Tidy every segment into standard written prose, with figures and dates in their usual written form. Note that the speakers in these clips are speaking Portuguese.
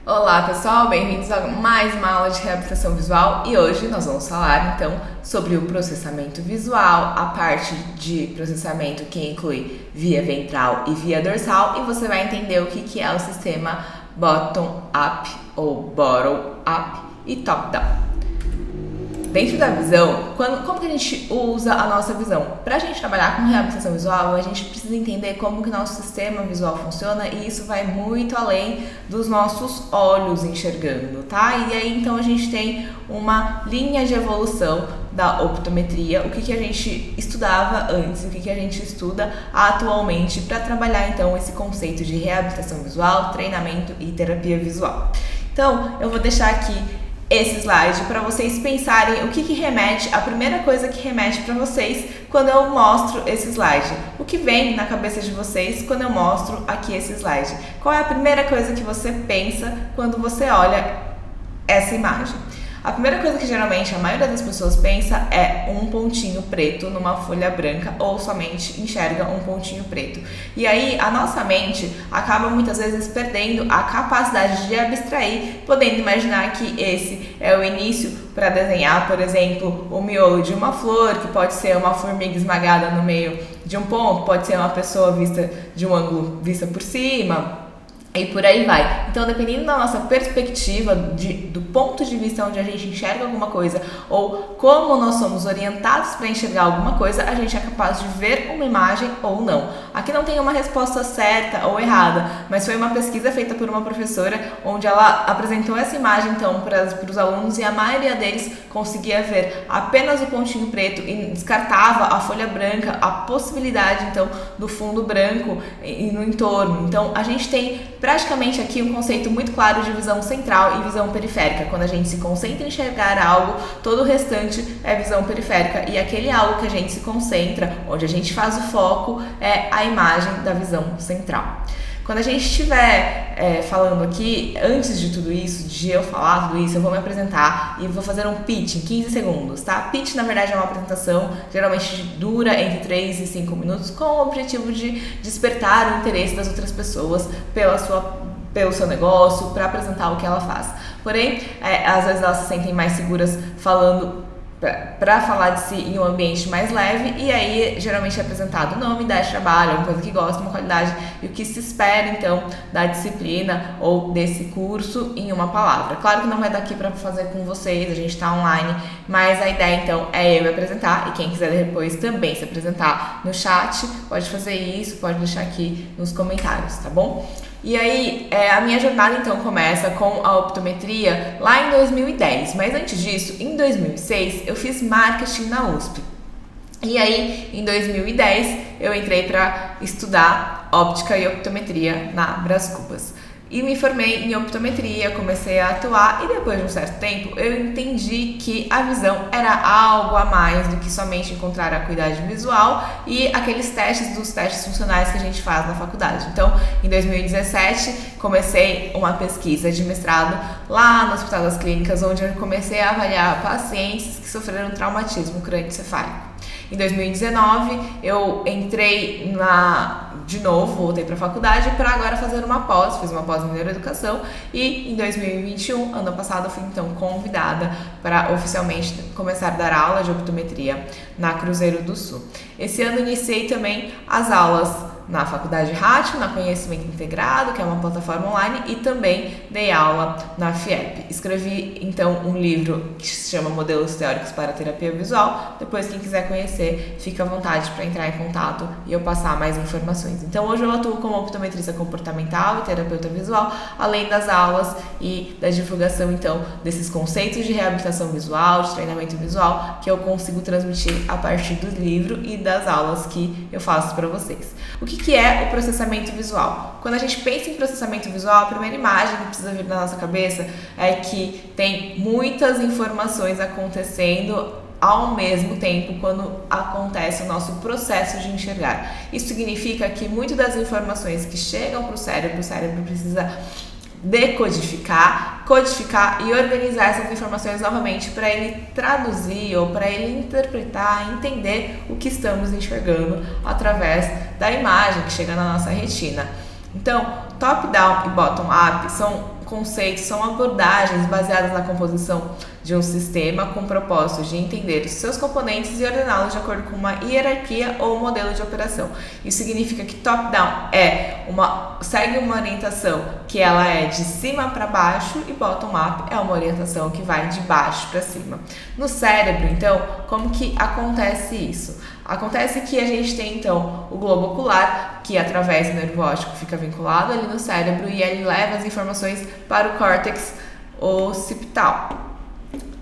Olá pessoal, bem-vindos a mais uma aula de reabilitação visual e hoje nós vamos falar então sobre o processamento visual, a parte de processamento que inclui via ventral e via dorsal, e você vai entender o que é o sistema bottom-up ou bottom-up e top-down. Dentro da visão, como que a gente usa a nossa visão? Para a gente trabalhar com reabilitação visual, a gente precisa entender como que nosso sistema visual funciona, e isso vai muito além dos nossos olhos enxergando, tá? E aí então a gente tem uma linha de evolução da optometria, o que a gente estudava antes, o que a gente estuda atualmente para trabalhar então esse conceito de reabilitação visual, treinamento e terapia visual. Então, eu vou deixar aqui esse slide para vocês pensarem o que remete, a primeira coisa que remete para vocês quando eu mostro esse slide. O que vem na cabeça de vocês quando eu mostro aqui esse slide? Qual é a primeira coisa que você pensa quando você olha essa imagem? A primeira coisa que geralmente a maioria das pessoas pensa é um pontinho preto numa folha branca, ou somente enxerga um pontinho preto. E aí a nossa mente acaba muitas vezes perdendo a capacidade de abstrair, podendo imaginar que esse é o início para desenhar, por exemplo, o miolo de uma flor, que pode ser uma formiga esmagada no meio de um ponto, pode ser uma pessoa vista de um ângulo vista por cima, e por aí vai. Então, dependendo da nossa perspectiva, do ponto de vista onde a gente enxerga alguma coisa, ou como nós somos orientados para enxergar alguma coisa, a gente é capaz de ver uma imagem ou não. Aqui não tem uma resposta certa ou errada, mas foi uma pesquisa feita por uma professora, onde ela apresentou essa imagem então para os alunos, e a maioria deles conseguia ver apenas o pontinho preto e descartava a folha branca, a possibilidade então do fundo branco e no entorno. Então, a gente tem praticamente aqui um conceito muito claro de visão central e visão periférica. Quando a gente se concentra em enxergar algo, todo o restante é visão periférica, e aquele algo que a gente se concentra, onde a gente faz o foco, é a imagem da visão central. Quando a gente estiver falando aqui, antes de tudo isso, de eu falar tudo isso, eu vou me apresentar e vou fazer um pitch em 15 segundos, tá? Pitch, na verdade, é uma apresentação, geralmente dura entre 3 e 5 minutos, com o objetivo de despertar o interesse das outras pessoas pelo seu negócio, para apresentar o que ela faz. Porém, às vezes elas se sentem mais seguras falando para falar de si em um ambiente mais leve, e aí geralmente é apresentado o nome, idade de trabalho, uma coisa que gosta, uma qualidade e o que se espera então da disciplina ou desse curso em uma palavra. Claro que não vai dar aqui para fazer com vocês, a gente está online, mas a ideia então é eu me apresentar, e quem quiser depois também se apresentar no chat pode fazer isso, pode deixar aqui nos comentários, tá bom? E aí, a minha jornada então começa com a optometria lá em 2010, mas antes disso, em 2006, eu fiz marketing na USP. E aí, em 2010, eu entrei para estudar óptica e optometria na Brás Cubas. E me formei em optometria, comecei a atuar, e depois de um certo tempo eu entendi que a visão era algo a mais do que somente encontrar a acuidade visual e aqueles dos testes funcionais que a gente faz na faculdade. Então, em 2017, comecei uma pesquisa de mestrado lá no Hospital das Clínicas, onde eu comecei a avaliar pacientes que sofreram traumatismo crânioencefálico. Em 2019, eu entrei de novo, voltei para a faculdade para agora fazer uma pós, fiz uma pós em neuroeducação, e em 2021, ano passado, eu fui então convidada para oficialmente começar a dar aula de optometria na Cruzeiro do Sul. Esse ano iniciei também as aulas na Faculdade Hatch, na Conhecimento Integrado, que é uma plataforma online, e também dei aula na FIEP. Escrevi, então, um livro que se chama Modelos Teóricos para a Terapia Visual. Depois, quem quiser conhecer, fica à vontade para entrar em contato e eu passar mais informações. Então, hoje eu atuo como optometrista comportamental e terapeuta visual, além das aulas e da divulgação, então, desses conceitos de reabilitação visual, de treinamento visual, que eu consigo transmitir a partir do livro e das aulas que eu faço para vocês. O que é o processamento visual? Quando a gente pensa em processamento visual, a primeira imagem que precisa vir na nossa cabeça é que tem muitas informações acontecendo ao mesmo tempo quando acontece o nosso processo de enxergar. Isso significa que muitas das informações que chegam para o cérebro precisa decodificar, codificar e organizar essas informações novamente para ele traduzir ou para ele interpretar, entender o que estamos enxergando através da imagem que chega na nossa retina. Então, top-down e bottom-up são conceitos, são abordagens baseadas na composição de um sistema com o propósito de entender os seus componentes e ordená-los de acordo com uma hierarquia ou modelo de operação. Isso significa que top-down segue uma orientação que ela é de cima para baixo e bottom-up é uma orientação que vai de baixo para cima. No cérebro, então, como que acontece isso? Acontece que a gente tem, então, o globo ocular, que através do nervo óptico fica vinculado ali no cérebro e ele leva as informações para o córtex occipital,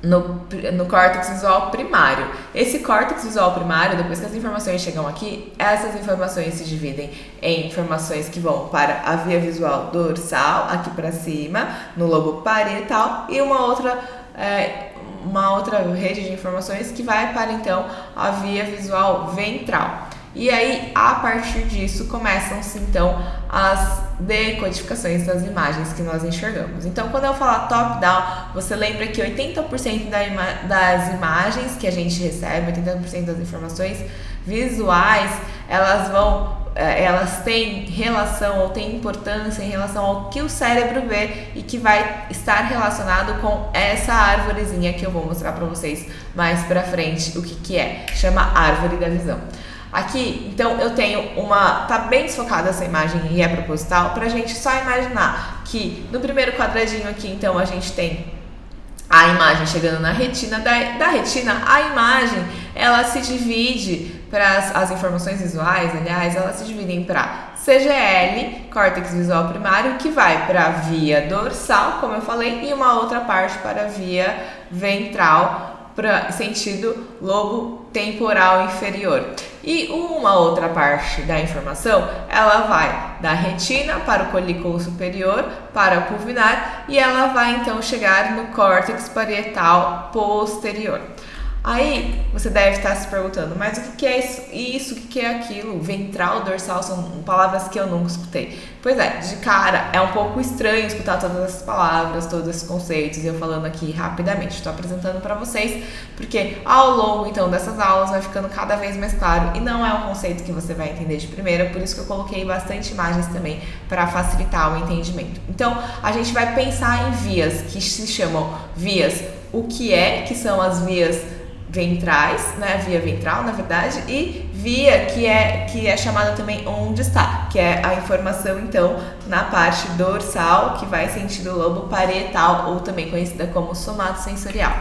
no córtex visual primário. Esse córtex visual primário, depois que as informações chegam aqui, essas informações se dividem em informações que vão para a via visual dorsal, aqui para cima, no lobo parietal, e uma outra rede de informações que vai para, então, a via visual ventral. E aí, a partir disso, começam-se, então, as decodificações das imagens que nós enxergamos. Então, quando eu falar top-down, você lembra que 80% das imagens que a gente recebe, 80% das informações visuais, elas têm relação ou têm importância em relação ao que o cérebro vê e que vai estar relacionado com essa árvorezinha que eu vou mostrar para vocês mais pra frente o que é. Chama árvore da visão. Aqui, então, eu tenho tá bem desfocada essa imagem e é proposital pra gente só imaginar que no primeiro quadradinho aqui, então, a gente tem a imagem chegando na retina. Da retina, a imagem, ela se divide para as informações visuais, aliás, elas se dividem para CGL, córtex visual primário, que vai para a via dorsal, como eu falei, e uma outra parte para a via ventral, para sentido lobo temporal inferior. E uma outra parte da informação, ela vai da retina para o colículo superior, para o pulvinar, e ela vai então chegar no córtex parietal posterior. Aí você deve estar se perguntando, mas o que é isso? O que é aquilo? Ventral, dorsal são palavras que eu nunca escutei. Pois é, de cara é um pouco estranho escutar todas essas palavras, todos esses conceitos, e eu falando aqui rapidamente. Estou apresentando para vocês, porque ao longo então dessas aulas vai ficando cada vez mais claro e não é um conceito que você vai entender de primeira, por isso que eu coloquei bastante imagens também para facilitar o entendimento. Então a gente vai pensar em vias que se chamam vias, que são as vias ventrais, né, via ventral na verdade, e via que é chamada também onde está, que é a informação então na parte dorsal que vai sentido lobo parietal ou também conhecida como somatosensorial.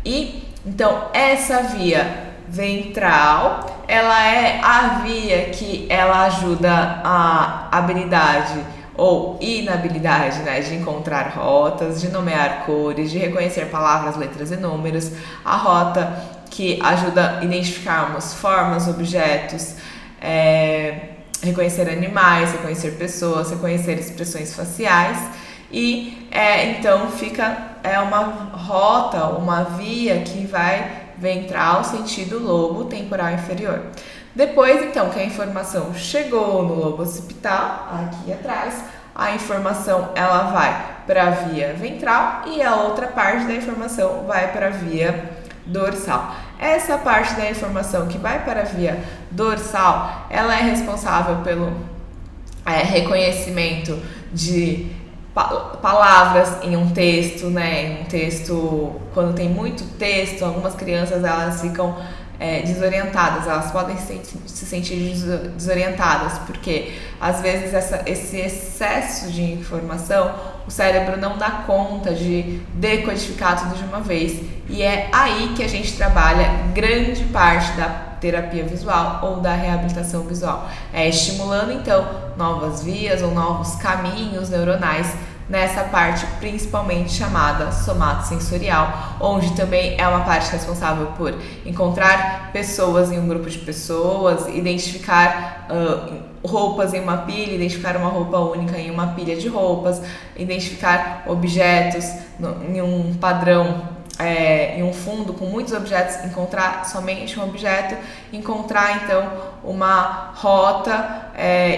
E então essa via ventral, ela é a via que ela ajuda a habilidade ou inabilidade, né, de encontrar rotas, de nomear cores, de reconhecer palavras, letras e números, a rota que ajuda a identificarmos formas, objetos, reconhecer animais, reconhecer pessoas, reconhecer expressões faciais e então é uma rota, uma via que vai ventral sentido lobo temporal inferior. Depois, então, que a informação chegou no lobo occipital, aqui atrás, a informação ela vai para a via ventral e a outra parte da informação vai para a via dorsal. Essa parte da informação que vai para a via dorsal, ela é responsável pelo reconhecimento de palavras em um texto, né? Um texto, quando tem muito texto, algumas crianças elas ficam desorientadas, elas podem se sentir desorientadas, porque às vezes esse excesso de informação, o cérebro não dá conta de decodificar tudo de uma vez, e é aí que a gente trabalha grande parte da terapia visual ou da reabilitação visual, estimulando então novas vias ou novos caminhos neuronais nessa parte principalmente chamada somatosensorial, onde também é uma parte responsável por encontrar pessoas em um grupo de pessoas, identificar roupas em uma pilha, identificar uma roupa única em uma pilha de roupas, identificar objetos em um padrão, em um fundo com muitos objetos, encontrar somente um objeto, encontrar então uma rota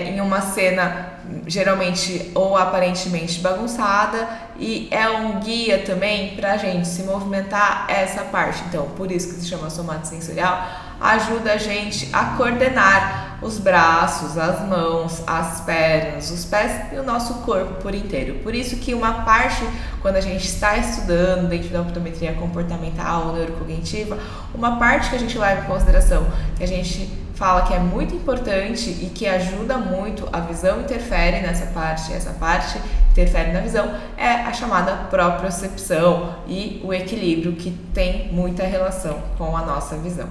em uma cena geralmente ou aparentemente bagunçada, e é um guia também para a gente se movimentar essa parte. Então, por isso que se chama somatosensorial, ajuda a gente a coordenar os braços, as mãos, as pernas, os pés e o nosso corpo por inteiro. Por isso que uma parte, quando a gente está estudando dentro da optometria comportamental ou neurocognitiva, uma parte que a gente leva em consideração, que a gente fala que é muito importante e que ajuda muito, a visão interfere nessa parte, essa parte interfere na visão, é a chamada propriocepção e o equilíbrio, que tem muita relação com a nossa visão.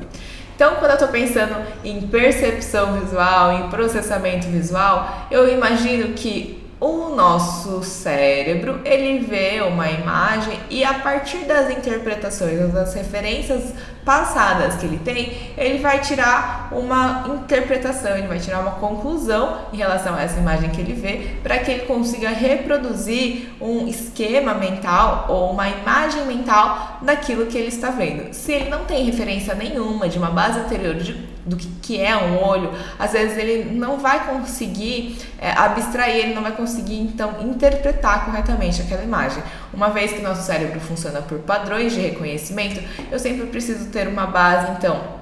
Então, quando eu estou pensando em percepção visual, em processamento visual, eu imagino que o nosso cérebro, ele vê uma imagem e a partir das interpretações, das referências passadas que ele tem, ele vai tirar uma interpretação, ele vai tirar uma conclusão em relação a essa imagem que ele vê, para que ele consiga reproduzir um esquema mental ou uma imagem mental daquilo que ele está vendo. Se ele não tem referência nenhuma de uma base anterior do que é um olho, às vezes ele não vai conseguir abstrair, ele não vai conseguir então interpretar corretamente aquela imagem. Uma vez que nosso cérebro funciona por padrões de reconhecimento, eu sempre preciso ter uma base então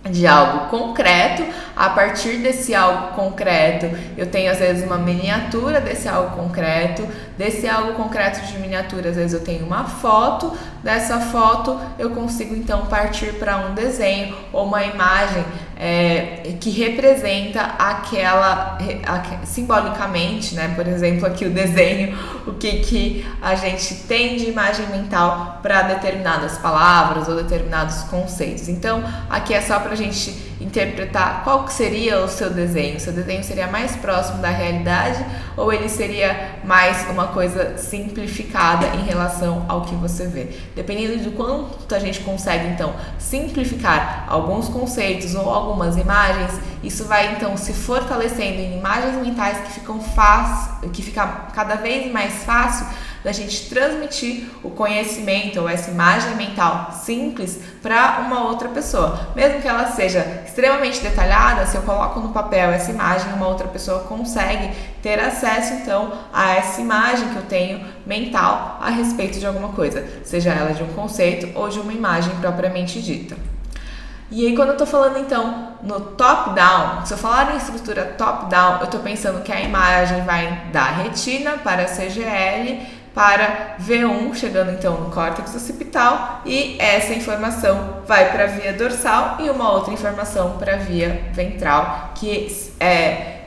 de algo concreto. A partir desse algo concreto, eu tenho às vezes uma miniatura desse algo concreto. Desse algo concreto de miniatura, às vezes eu tenho uma foto. Dessa foto eu consigo então partir para um desenho ou uma imagem que representa simbolicamente, né? Por exemplo, aqui o desenho, o que a gente tem de imagem mental para determinadas palavras ou determinados conceitos. Então, aqui é só para a gente interpretar qual que seria o seu desenho. O seu desenho seria mais próximo da realidade ou ele seria mais uma coisa simplificada em relação ao que você vê? Dependendo de quanto a gente consegue, então, simplificar alguns conceitos ou algumas imagens, isso vai, então, se fortalecendo em imagens mentais que fica cada vez mais fácil da gente transmitir o conhecimento ou essa imagem mental simples para uma outra pessoa. Mesmo que ela seja extremamente detalhada, se eu coloco no papel essa imagem, uma outra pessoa consegue ter acesso então a essa imagem que eu tenho mental a respeito de alguma coisa, seja ela de um conceito ou de uma imagem propriamente dita. E aí, quando eu tô falando, então, no top-down, se eu falar em estrutura top-down, eu tô pensando que a imagem vai da retina para a CGL, para V1, chegando, então, no córtex occipital, e essa informação vai para a via dorsal e uma outra informação para a via ventral, que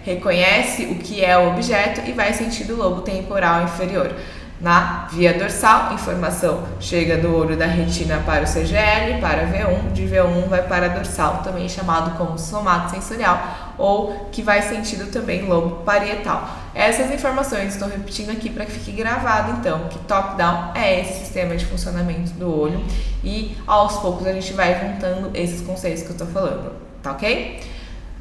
reconhece o que é o objeto e vai sentido lobo temporal inferior. Na via dorsal, informação chega do olho da retina para o CGL, para V1, de V1 vai para a dorsal, também chamado como somato sensorial, ou que vai sentido também lobo parietal. Essas informações estou repetindo aqui para que fique gravado, então, que top-down é esse sistema de funcionamento do olho e aos poucos a gente vai juntando esses conceitos que eu estou falando, tá ok?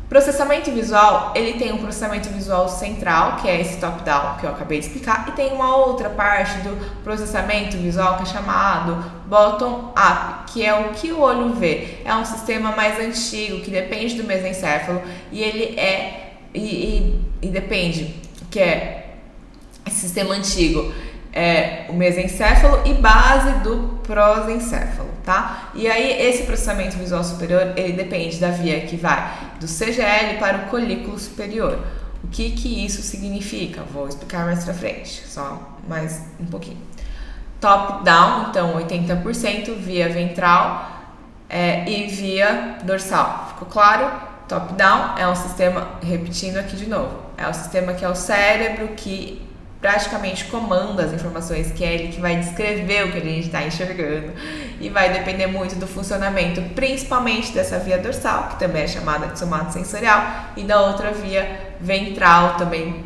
Processamento visual, ele tem um processamento visual central, que é esse top-down que eu acabei de explicar, e tem uma outra parte do processamento visual que é chamado bottom-up, que é o que o olho vê. É um sistema mais antigo, que depende do mesencéfalo, e ele depende, que é esse sistema antigo, o mesencéfalo e base do prosencéfalo, tá? E aí esse processamento visual superior, ele depende da via que vai do CGL para o colículo superior. O que isso significa? Vou explicar mais pra frente, só mais um pouquinho. Top-down, então 80% via ventral e via dorsal. Ficou claro? Top-down é um sistema, repetindo aqui de novo, é um sistema que é o cérebro que praticamente comanda as informações, que é ele que vai descrever o que a gente está enxergando e vai depender muito do funcionamento, principalmente dessa via dorsal, que também é chamada de somato sensorial, e da outra via ventral também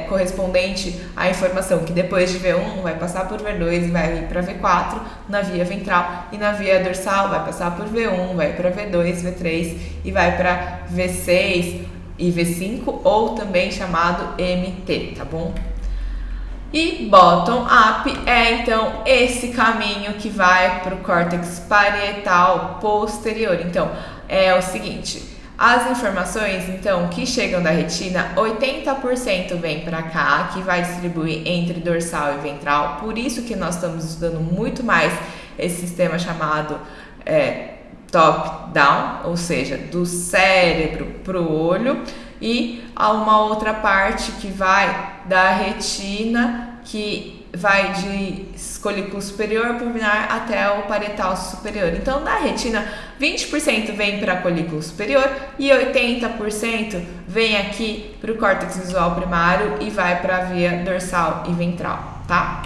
correspondente à informação que depois de V1 vai passar por V2 e vai ir para V4 na via ventral, e na via dorsal vai passar por V1, vai para V2, V3 e vai para V6 e V5, ou também chamado MT, tá bom? E bottom-up é então esse caminho que vai para o córtex parietal posterior. Então, é o seguinte, as informações então que chegam da retina, 80% vem para cá, que vai distribuir entre dorsal e ventral. Por isso que nós estamos estudando muito mais esse sistema chamado top-down, ou seja, do cérebro para o olho, e há uma outra parte que vai da retina, que vai de colículo superior pulvinar até o parietal superior. Então, da retina, 20% vem para colículo superior e 80% vem aqui para o córtex visual primário e vai para a via dorsal e ventral, tá?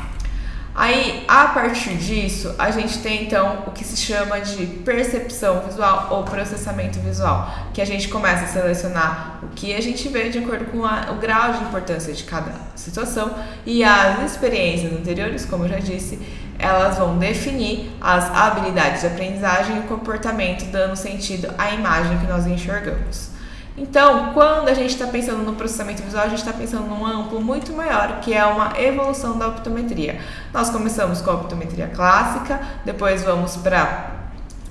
Aí, a partir disso, a gente tem então o que se chama de percepção visual ou processamento visual, que a gente começa a selecionar o que a gente vê de acordo com o grau de importância de cada situação, e as experiências anteriores, como eu já disse, elas vão definir as habilidades de aprendizagem e o comportamento, dando sentido à imagem que nós enxergamos. Então, quando a gente está pensando no processamento visual, a gente está pensando num amplo muito maior, que é uma evolução da optometria. Nós começamos com a optometria clássica, depois vamos para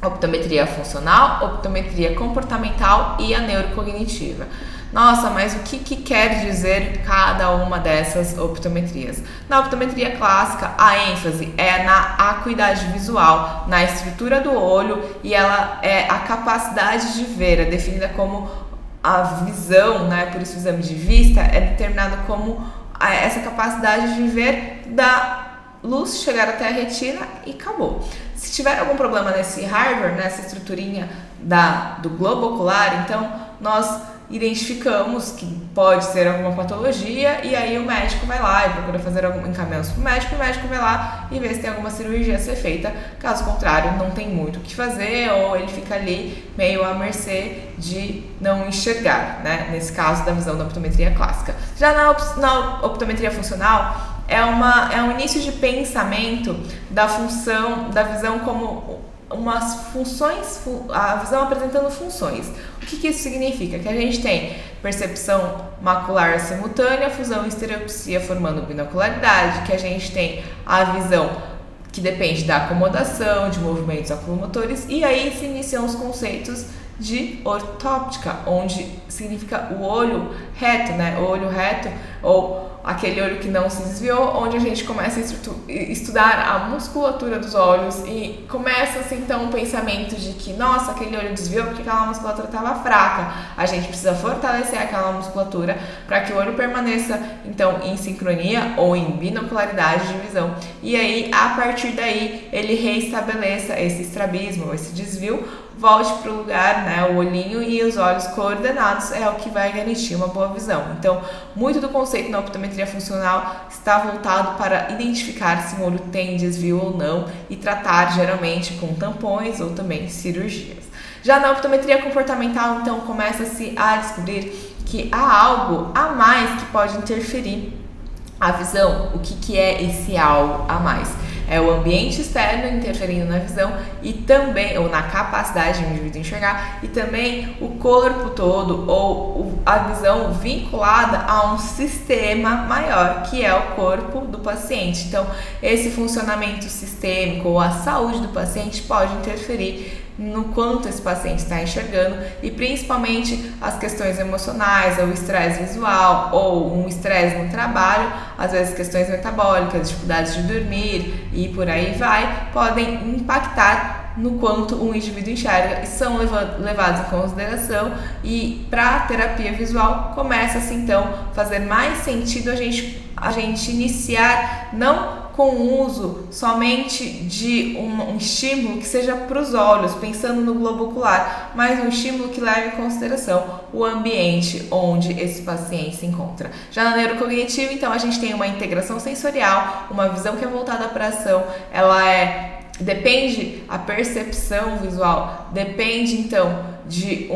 optometria funcional, optometria comportamental e a neurocognitiva. Nossa, mas o que quer dizer cada uma dessas optometrias? Na optometria clássica, a ênfase é na acuidade visual, na estrutura do olho, e ela é a capacidade de ver, é definida como a visão, né, por isso o exame de vista é determinado como essa capacidade de ver da luz chegar até a retina e acabou. Se tiver algum problema nesse hardware, nessa estruturinha do globo ocular, então nós identificamos que pode ser alguma patologia e aí o médico vai lá e procura fazer encaminhamentos para o médico vai lá e vê se tem alguma cirurgia a ser feita. Caso contrário, não tem muito o que fazer ou ele fica ali meio à mercê de não enxergar, né? Nesse caso da visão da optometria clássica. Já na optometria funcional, é um início de pensamento da função, da visão como umas funções, a visão apresentando funções. O que isso significa? Que a gente tem percepção macular simultânea, fusão e estereopsia formando binocularidade, que a gente tem a visão que depende da acomodação, de movimentos oculomotores, e aí se iniciam os conceitos de ortóptica, onde significa o olho reto, né? O olho reto, ou aquele olho que não se desviou, onde a gente começa a estudar a musculatura dos olhos e começa-se então um pensamento de que, nossa, aquele olho desviou porque aquela musculatura estava fraca, a gente precisa fortalecer aquela musculatura para que o olho permaneça então em sincronia ou em binocularidade de visão, e aí a partir daí ele reestabeleça esse estrabismo, esse desvio, volte para o lugar, né, o olhinho e os olhos coordenados é o que vai garantir uma boa visão. Então, muito do conceito na optometria funcional está voltado para identificar se o olho tem desvio ou não e tratar geralmente com tampões ou também cirurgias. Já na optometria comportamental, então, começa-se a descobrir que há algo a mais que pode interferir a visão. O que é esse algo a mais? É o ambiente externo interferindo na visão e também, ou na capacidade do indivíduo enxergar, e também o corpo todo, ou a visão vinculada a um sistema maior, que é o corpo do paciente. Então, esse funcionamento sistêmico ou a saúde do paciente pode interferir no quanto esse paciente está enxergando, e principalmente as questões emocionais, ou estresse visual, ou um estresse no trabalho, às vezes questões metabólicas, dificuldades de dormir e por aí vai, podem impactar no quanto um indivíduo enxerga e são levados em consideração, e para a terapia visual começa-se então a fazer mais sentido a gente iniciar não com o uso somente de um estímulo que seja para os olhos, pensando no globo ocular, mas um estímulo que leve em consideração o ambiente onde esse paciente se encontra. Já na neurocognitiva, então, a gente tem uma integração sensorial, uma visão que é voltada para a ação, depende, a percepção visual depende então de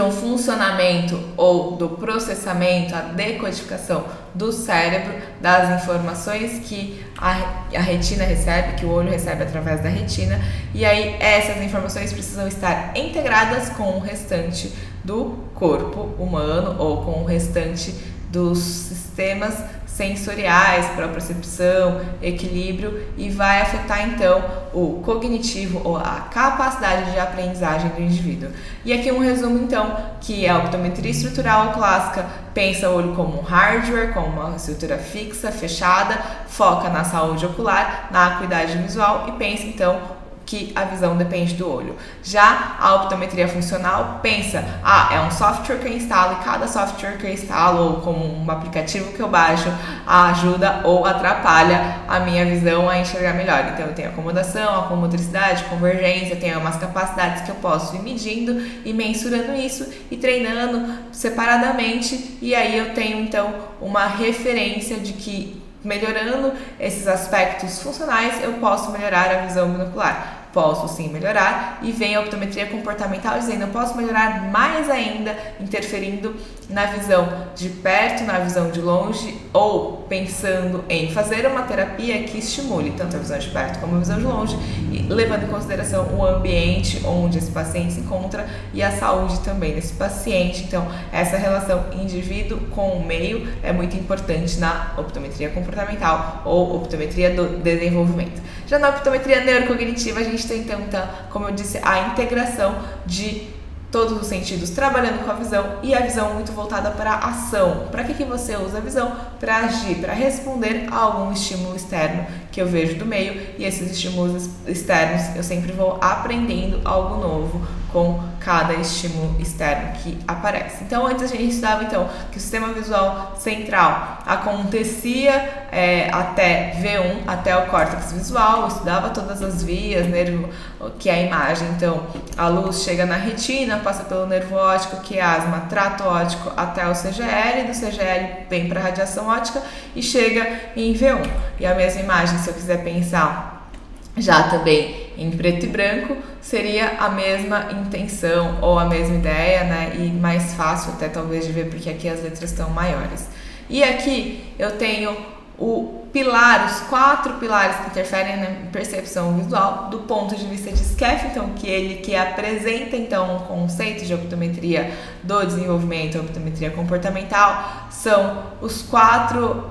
um funcionamento ou do processamento, a decodificação do cérebro, das informações que a retina recebe, que o olho recebe através da retina, e aí essas informações precisam estar integradas com o restante do corpo humano ou com o restante dos sistemas sensoriais para percepção, equilíbrio, e vai afetar então o cognitivo ou a capacidade de aprendizagem do indivíduo. E aqui um resumo então, que a optometria estrutural clássica pensa o olho como um hardware, como uma estrutura fixa, fechada, foca na saúde ocular, na acuidade visual e pensa então que a visão depende do olho. Já a optometria funcional pensa, é um software que eu instalo e cada software que eu instalo, ou como um aplicativo que eu baixo, ajuda ou atrapalha a minha visão a enxergar melhor. Então eu tenho acomodação, acomotricidade, convergência, eu tenho umas capacidades que eu posso ir medindo e mensurando isso e treinando separadamente, e aí eu tenho então uma referência de que melhorando esses aspectos funcionais eu posso melhorar a visão binocular. Posso sim melhorar, e vem a optometria comportamental dizendo eu posso melhorar mais ainda, interferindo na visão de perto, na visão de longe, ou pensando em fazer uma terapia que estimule tanto a visão de perto como a visão de longe, e levando em consideração o ambiente onde esse paciente se encontra e a saúde também desse paciente. Então essa relação indivíduo com o meio é muito importante na optometria comportamental ou optometria do desenvolvimento. Já na optometria neurocognitiva a gente tem então, como eu disse, a integração de todos os sentidos trabalhando com a visão, e a visão muito voltada para a ação. Para que você usa a visão? Para agir, para responder a algum estímulo externo que eu vejo do meio, e esses estímulos externos eu sempre vou aprendendo algo novo com cada estímulo externo que aparece. Então antes a gente estudava então que o sistema visual central acontecia até V1, até o córtex visual, eu estudava todas as vias, nervo, que é a imagem. Então a luz chega na retina, passa pelo nervo óptico, quiasma, trato óptico até o CGL, do CGL vem para a radiação óptica e chega em V1. E a mesma imagem, se eu quiser pensar já também em preto e branco, seria a mesma intenção ou a mesma ideia, né? E mais fácil até talvez de ver, porque aqui as letras estão maiores. E aqui eu tenho os 4 pilares que interferem na percepção visual do ponto de vista de Skeffington, que apresenta então um conceito de optometria do desenvolvimento, optometria comportamental. São os 4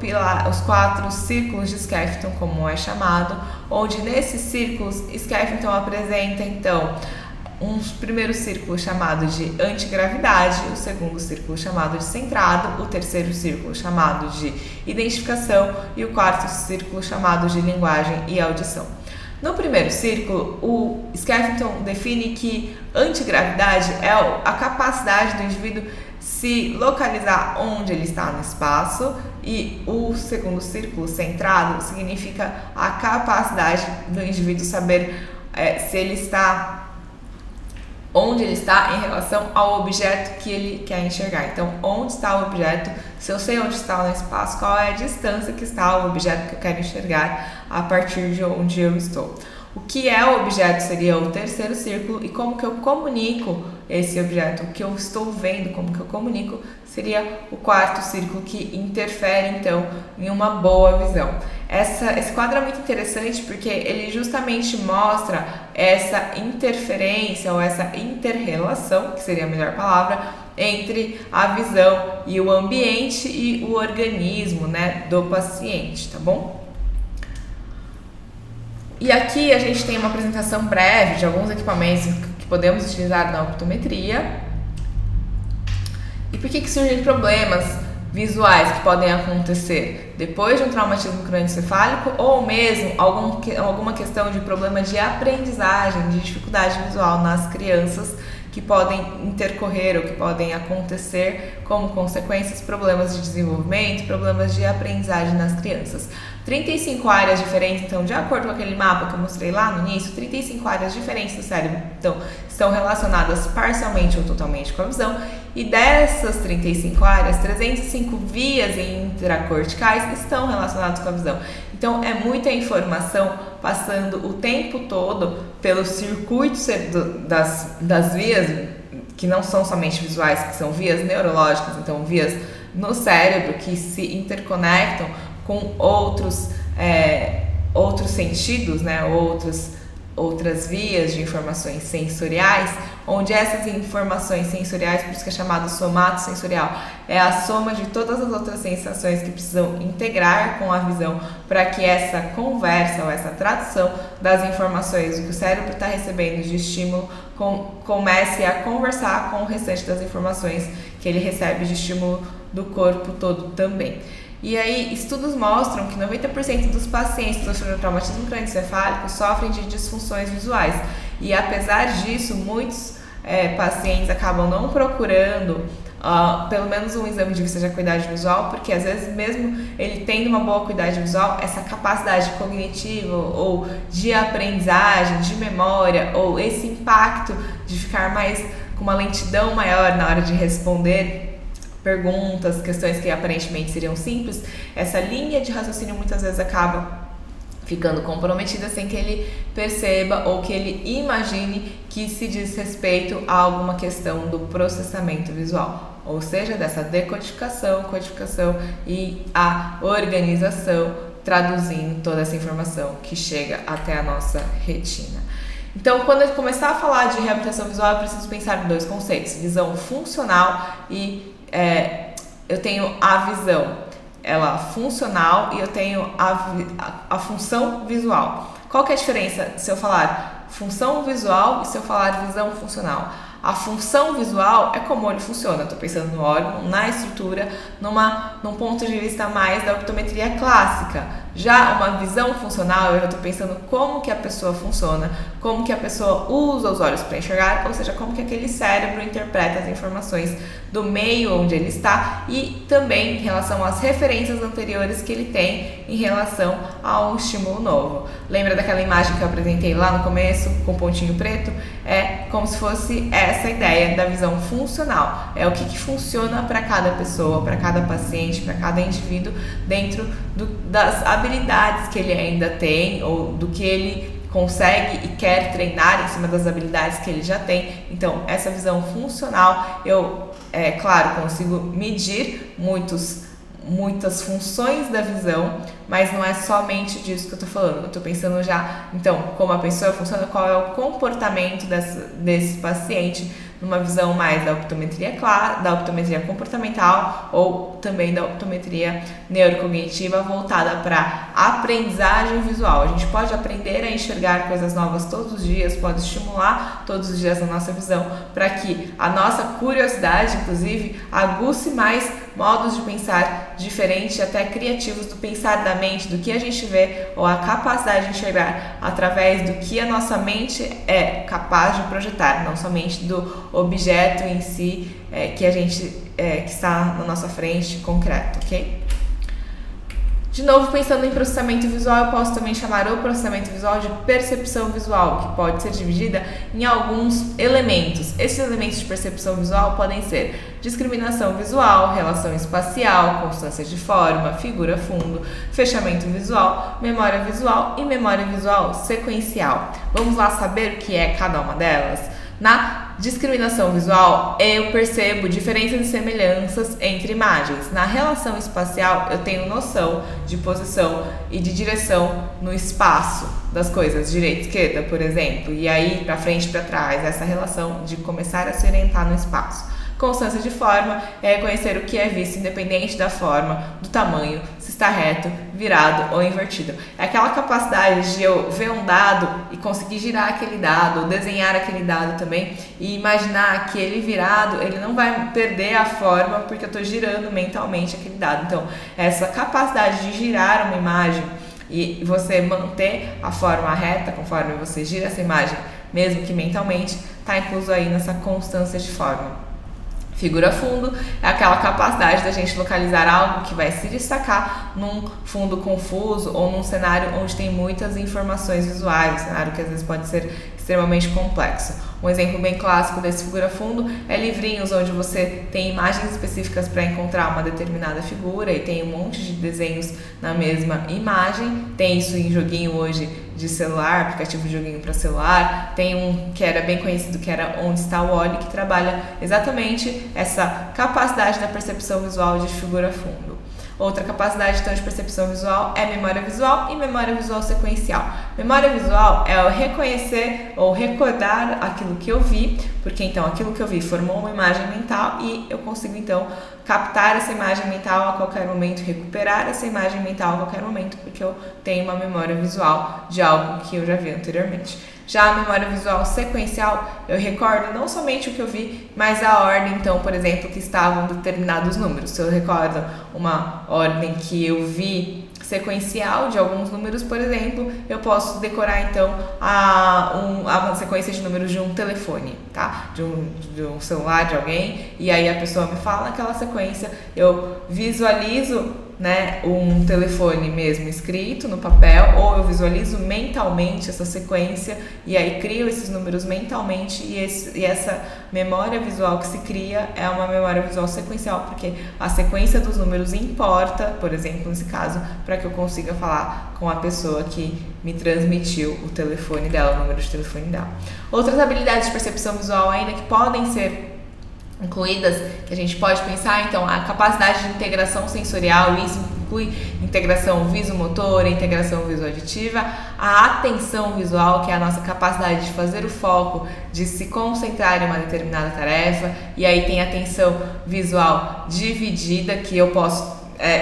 círculos de Skeffington, como é chamado, onde nesses círculos Skeffington apresenta então um primeiro círculo chamado de antigravidade, o segundo círculo chamado de centrado, o terceiro círculo chamado de identificação e o quarto círculo chamado de linguagem e audição. No primeiro círculo, o Skeffington define que antigravidade é a capacidade do indivíduo se localizar onde ele está no espaço, e o segundo círculo, centrado, significa a capacidade do indivíduo saber se ele está onde ele está em relação ao objeto que ele quer enxergar. Então, onde está o objeto? Se eu sei onde está no espaço, qual é a distância que está o objeto que eu quero enxergar a partir de onde eu estou? O que é o objeto seria o terceiro círculo, e como que eu comunico esse objeto, o que eu estou vendo, como que eu comunico, seria o quarto círculo, que interfere então em uma boa visão. Esse quadro é muito interessante porque ele justamente mostra essa interferência ou essa inter-relação, que seria a melhor palavra, entre a visão e o ambiente e o organismo, né, do paciente, tá bom? E aqui a gente tem uma apresentação breve de alguns equipamentos que podemos utilizar na optometria. E por que surgem problemas visuais que podem acontecer depois de um traumatismo crânioencefálico, ou mesmo alguma questão de problema de aprendizagem, de dificuldade visual nas crianças, que podem intercorrer ou que podem acontecer como consequências, problemas de desenvolvimento, problemas de aprendizagem nas crianças. 35 áreas diferentes, então, de acordo com aquele mapa que eu mostrei lá no início, 35 áreas diferentes do cérebro, então, estão relacionadas parcialmente ou totalmente com a visão, e dessas 35 áreas, 305 vias intracorticais estão relacionadas com a visão. Então, é muita informação passando o tempo todo pelos circuitos das vias, que não são somente visuais, que são vias neurológicas, então vias no cérebro que se interconectam com outros sentidos, né, outras vias de informações sensoriais, onde essas informações sensoriais, por isso que é chamado somato sensorial, é a soma de todas as outras sensações que precisam integrar com a visão para que essa conversa ou essa tradução das informações que o cérebro está recebendo de estímulo comece a conversar com o restante das informações que ele recebe de estímulo do corpo todo também. E aí, estudos mostram que 90% dos pacientes que sofrem traumatismo crânioencefálico sofrem de disfunções visuais. E apesar disso, muitos pacientes acabam não procurando pelo menos um exame de vista de acuidade visual, porque às vezes mesmo ele tendo uma boa acuidade visual, essa capacidade cognitiva ou de aprendizagem, de memória, ou esse impacto de ficar mais com uma lentidão maior na hora de responder perguntas, questões que aparentemente seriam simples, essa linha de raciocínio muitas vezes acaba ficando comprometida sem que ele perceba ou que ele imagine que se diz respeito a alguma questão do processamento visual, ou seja, dessa decodificação, codificação e a organização, traduzindo toda essa informação que chega até a nossa retina. Então, quando eu começar a falar de reabilitação visual, eu preciso pensar em dois conceitos: visão funcional e eu tenho a visão ela funcional e eu tenho a função visual. Qual que é a diferença se eu falar função visual e se eu falar visão funcional? A função visual é como o olho funciona. Eu estou pensando no órgão, na estrutura, num ponto de vista mais da optometria clássica. Já uma visão funcional, eu já estou pensando como que a pessoa funciona, como que a pessoa usa os olhos para enxergar, ou seja, como que aquele cérebro interpreta as informações do meio onde ele está e também em relação às referências anteriores que ele tem em relação a um estímulo novo. Lembra daquela imagem que eu apresentei lá no começo, com pontinho preto? É como se fosse essa ideia da visão funcional. É o que funciona para cada pessoa, para cada paciente, para cada indivíduo, dentro das habilidades que ele ainda tem ou do que ele consegue e quer treinar em cima das habilidades que ele já tem. Então, essa visão funcional, eu, claro, consigo medir muitas funções da visão, mas não é somente disso que eu tô falando. Eu tô pensando já, então, como a pessoa funciona, qual é o comportamento desse paciente numa visão mais da optometria comportamental ou também da optometria neurocognitiva voltada para aprendizagem visual. A gente pode aprender a enxergar coisas novas todos os dias, pode estimular todos os dias a nossa visão para que a nossa curiosidade, inclusive, aguce mais modos de pensar diferentes, até criativos, do pensar da mente, do que a gente vê, ou a capacidade de enxergar através do que a nossa mente é capaz de projetar, não somente do objeto em si que a gente que está na nossa frente, concreto, ok? De novo, pensando em processamento visual, eu posso também chamar o processamento visual de percepção visual, que pode ser dividida em alguns elementos. Esses elementos de percepção visual podem ser discriminação visual, relação espacial, constância de forma, figura fundo, fechamento visual, memória visual e memória visual sequencial. Vamos lá saber o que é cada uma delas? Na discriminação visual, eu percebo diferenças e semelhanças entre imagens. Na relação espacial, eu tenho noção de posição e de direção no espaço das coisas, direita, esquerda, por exemplo, e aí para frente e para trás, essa relação de começar a se orientar no espaço. Constância de forma é reconhecer o que é visto independente da forma, do tamanho, se está reto, virado ou invertido. É aquela capacidade de eu ver um dado e conseguir girar aquele dado, ou desenhar aquele dado também, e imaginar que ele virado, ele não vai perder a forma porque eu estou girando mentalmente aquele dado. Então, essa capacidade de girar uma imagem e você manter a forma reta conforme você gira essa imagem, mesmo que mentalmente, está incluso aí nessa constância de forma. Figura fundo é aquela capacidade da gente localizar algo que vai se destacar num fundo confuso ou num cenário onde tem muitas informações visuais, um cenário que às vezes pode ser extremamente complexo. Um exemplo bem clássico desse figura fundo é livrinhos onde você tem imagens específicas para encontrar uma determinada figura e tem um monte de desenhos na mesma imagem. Tem isso em joguinho hoje de celular, aplicativo de joguinho para celular. Tem um que era bem conhecido, que era Onde Está o Wally, que trabalha exatamente essa capacidade da percepção visual de figura fundo. Outra capacidade, então, de percepção visual é memória visual e memória visual sequencial. Memória visual é eu reconhecer ou recordar aquilo que eu vi, porque então aquilo que eu vi formou uma imagem mental e eu consigo então captar essa imagem mental a qualquer momento, recuperar essa imagem mental a qualquer momento, porque eu tenho uma memória visual de algo que eu já vi anteriormente. Já a memória visual sequencial, eu recordo não somente o que eu vi, mas a ordem, então, por exemplo, que estavam determinados números. Se eu recordo uma ordem que eu vi sequencial de alguns números, por exemplo, eu posso decorar então uma sequência de números de um telefone, tá? De um celular de alguém, e aí a pessoa me fala naquela sequência, eu visualizo, né, um telefone mesmo escrito no papel, ou eu visualizo mentalmente essa sequência e aí crio esses números mentalmente, e essa memória visual que se cria é uma memória visual sequencial, porque a sequência dos números importa, por exemplo, nesse caso, para que eu consiga falar com a pessoa que me transmitiu o telefone dela, o número de telefone dela. Outras habilidades de percepção visual ainda que podem ser incluídas, que a gente pode pensar, então, a capacidade de integração sensorial, isso inclui integração visomotora, integração visoauditiva, a atenção visual, que é a nossa capacidade de fazer o foco, de se concentrar em uma determinada tarefa, e aí tem a atenção visual dividida, que eu posso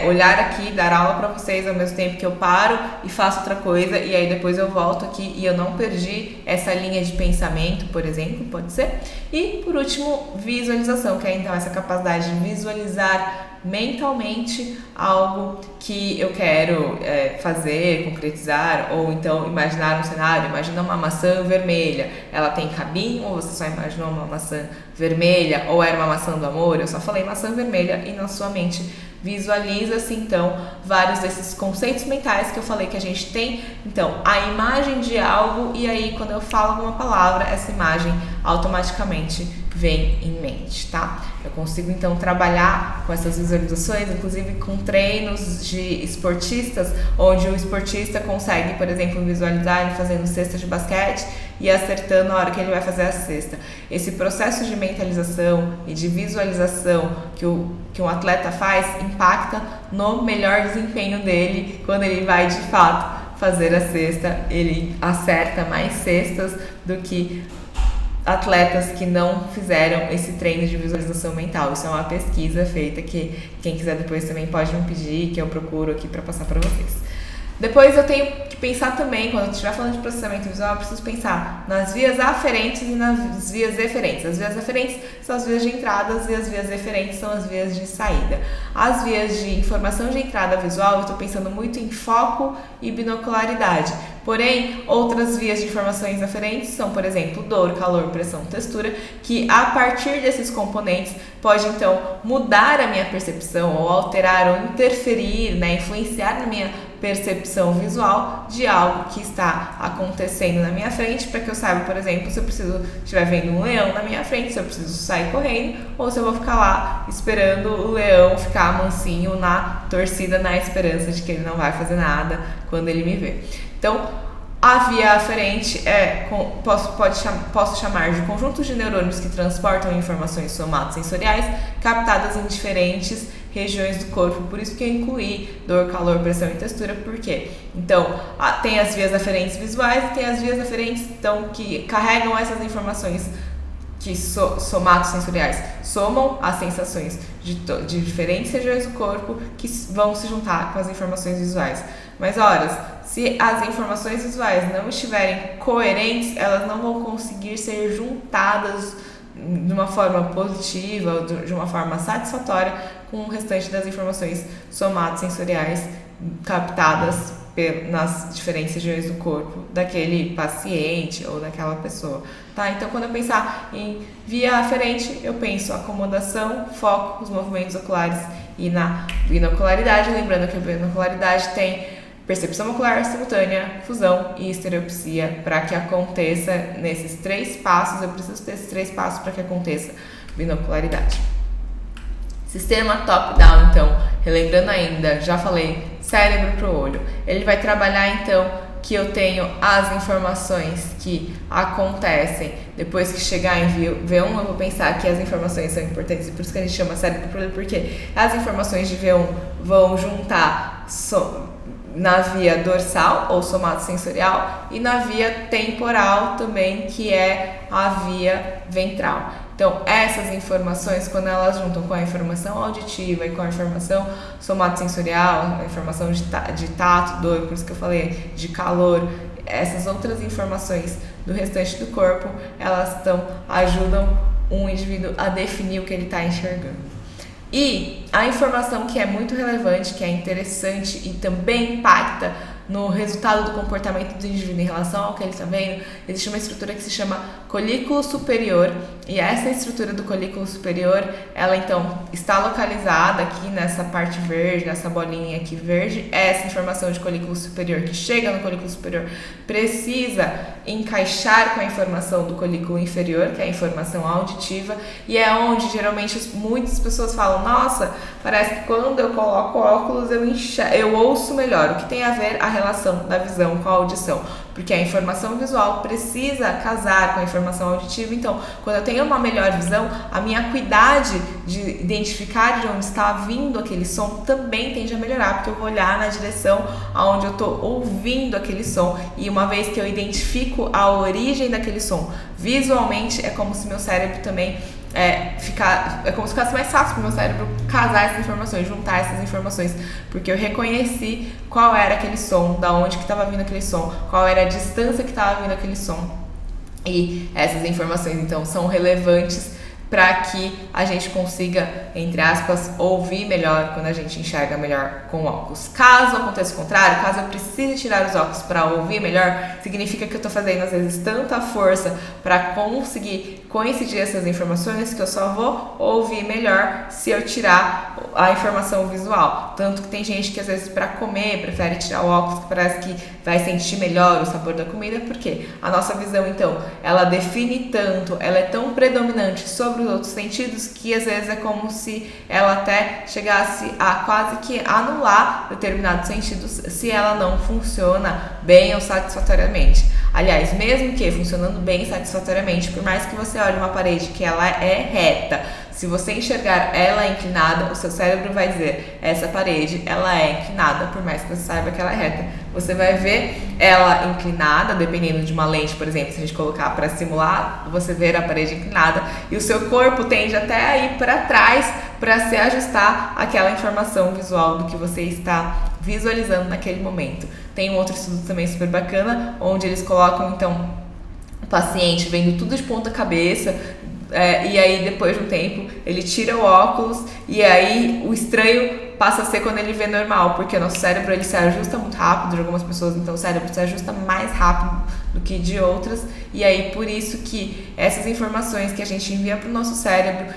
olhar aqui, dar aula para vocês ao mesmo tempo que eu paro e faço outra coisa, e aí depois eu volto aqui e eu não perdi essa linha de pensamento, por exemplo, pode ser. E por último, visualização, que é então essa capacidade de visualizar mentalmente algo que eu quero fazer, concretizar, ou então imaginar um cenário. Imagina uma maçã vermelha, ela tem cabinho, ou você só imaginou uma maçã vermelha, ou era uma maçã do amor? Eu só falei maçã vermelha, e na sua mente visualiza-se então vários desses conceitos mentais que eu falei que a gente tem. Então, a imagem de algo, e aí quando eu falo alguma palavra, essa imagem automaticamente vem em mente, tá? Eu consigo então trabalhar com essas visualizações, inclusive com treinos de esportistas, onde o esportista consegue, por exemplo, visualizar ele fazendo cesta de basquete e acertando a hora que ele vai fazer a cesta. Esse processo de mentalização e de visualização que um atleta faz impacta no melhor desempenho dele quando ele vai de fato fazer a cesta. Ele acerta mais cestas do que atletas que não fizeram esse treino de visualização mental. Isso é uma pesquisa feita que quem quiser depois também pode me pedir, que eu procuro aqui para passar para vocês. Depois eu tenho que pensar também, quando eu estiver falando de processamento visual, eu preciso pensar nas vias aferentes e nas vias eferentes. As vias aferentes são as vias de entrada e as vias eferentes são as vias de saída. As vias de informação de entrada visual, eu estou pensando muito em foco e binocularidade. Porém, outras vias de informações aferentes são, por exemplo, dor, calor, pressão, textura, que a partir desses componentes pode então mudar a minha percepção ou alterar ou interferir, né, influenciar na minha percepção visual de algo que está acontecendo na minha frente, para que eu saiba, por exemplo, se eu estiver vendo um leão na minha frente, se eu preciso sair correndo ou se eu vou ficar lá esperando o leão ficar mansinho na torcida, na esperança de que ele não vai fazer nada quando ele me vê. Então, a via aferente posso chamar de conjuntos de neurônios que transportam informações somatosensoriais captadas em diferentes regiões do corpo. Por isso que eu incluí dor, calor, pressão e textura. Por quê? Então, tem as vias aferentes visuais e tem as vias aferentes então, que carregam essas informações que somatosensoriais somam as sensações de diferentes regiões do corpo que vão se juntar com as informações visuais. Mas, se as informações visuais não estiverem coerentes, elas não vão conseguir ser juntadas de uma forma positiva ou de uma forma satisfatória com o restante das informações somatosensoriais captadas nas diferentes regiões do corpo daquele paciente ou daquela pessoa, tá? Então, quando eu pensar em via aferente, eu penso acomodação, foco, os movimentos oculares e na binocularidade, lembrando que a binocularidade tem percepção ocular simultânea, fusão e estereopsia. Para que aconteça nesses 3 passos, eu preciso ter esses 3 passos para que aconteça binocularidade. Sistema top-down, então, relembrando ainda, já falei, cérebro para o olho. Ele vai trabalhar, então, que eu tenho as informações que acontecem depois que chegar em V1, eu vou pensar que as informações são importantes, e por isso que a gente chama cérebro para o olho, porque as informações de V1 vão juntar na via dorsal ou somatosensorial e na via temporal também, que é a via ventral. Então, essas informações, quando elas juntam com a informação auditiva e com a informação somatosensorial, a informação de tato, dor, por isso que eu falei de calor, essas outras informações do restante do corpo, elas ajudam um indivíduo a definir o que ele está enxergando. E a informação que é muito relevante, que é interessante e também impacta no resultado do comportamento do indivíduo em relação ao que ele está vendo, existe uma estrutura que se chama colículo superior, e essa estrutura do colículo superior, ela então está localizada aqui nessa parte verde, nessa bolinha aqui verde. Essa informação de colículo superior que chega no colículo superior precisa encaixar com a informação do colículo inferior, que é a informação auditiva, e é onde geralmente muitas pessoas falam: nossa, parece que quando eu coloco óculos eu ouço melhor. O que tem a ver a relação da visão com a audição? Porque a informação visual precisa casar com a informação auditiva. Então, quando eu tenho uma melhor visão, a minha acuidade de identificar de onde está vindo aquele som também tende a melhorar, porque eu vou olhar na direção aonde eu estou ouvindo aquele som, e uma vez que eu identifico a origem daquele som visualmente, é como se meu cérebro também é como se ficasse mais fácil para o meu cérebro casar essas informações, juntar essas informações, porque eu reconheci qual era aquele som, da onde que estava vindo aquele som, qual era a distância que estava vindo aquele som. E essas informações, então, são relevantes para que a gente consiga, entre aspas, ouvir melhor quando a gente enxerga melhor com óculos. Caso aconteça o contrário, caso eu precise tirar os óculos para ouvir melhor, significa que eu estou fazendo, às vezes, tanta força para conseguir coincidir essas informações que eu só vou ouvir melhor se eu tirar a informação visual. Tanto que tem gente que, às vezes, para comer, prefere tirar o óculos, que parece que vai sentir melhor o sabor da comida, porque a nossa visão, então, ela define tanto, ela é tão predominante sobre os outros sentidos, que às vezes é como se ela até chegasse a quase que anular determinados sentidos se ela não funciona bem ou satisfatoriamente. Aliás, mesmo que funcionando bem satisfatoriamente, por mais que você olhe uma parede que ela é reta, se você enxergar ela inclinada, o seu cérebro vai dizer: essa parede, ela é inclinada, por mais que você saiba que ela é reta. Você vai ver ela inclinada, dependendo de uma lente, por exemplo, se a gente colocar para simular, você ver a parede inclinada, e o seu corpo tende até a ir para trás para se ajustar àquela informação visual do que você está visualizando naquele momento. Tem um outro estudo também super bacana, onde eles colocam, então, o paciente vendo tudo de ponta cabeça, e aí depois de um tempo ele tira o óculos, e aí o estranho passa a ser quando ele vê normal, porque o nosso cérebro ele se ajusta muito rápido, de algumas pessoas, então o cérebro se ajusta mais rápido do que de outras, e aí por isso que essas informações que a gente envia para o nosso cérebro,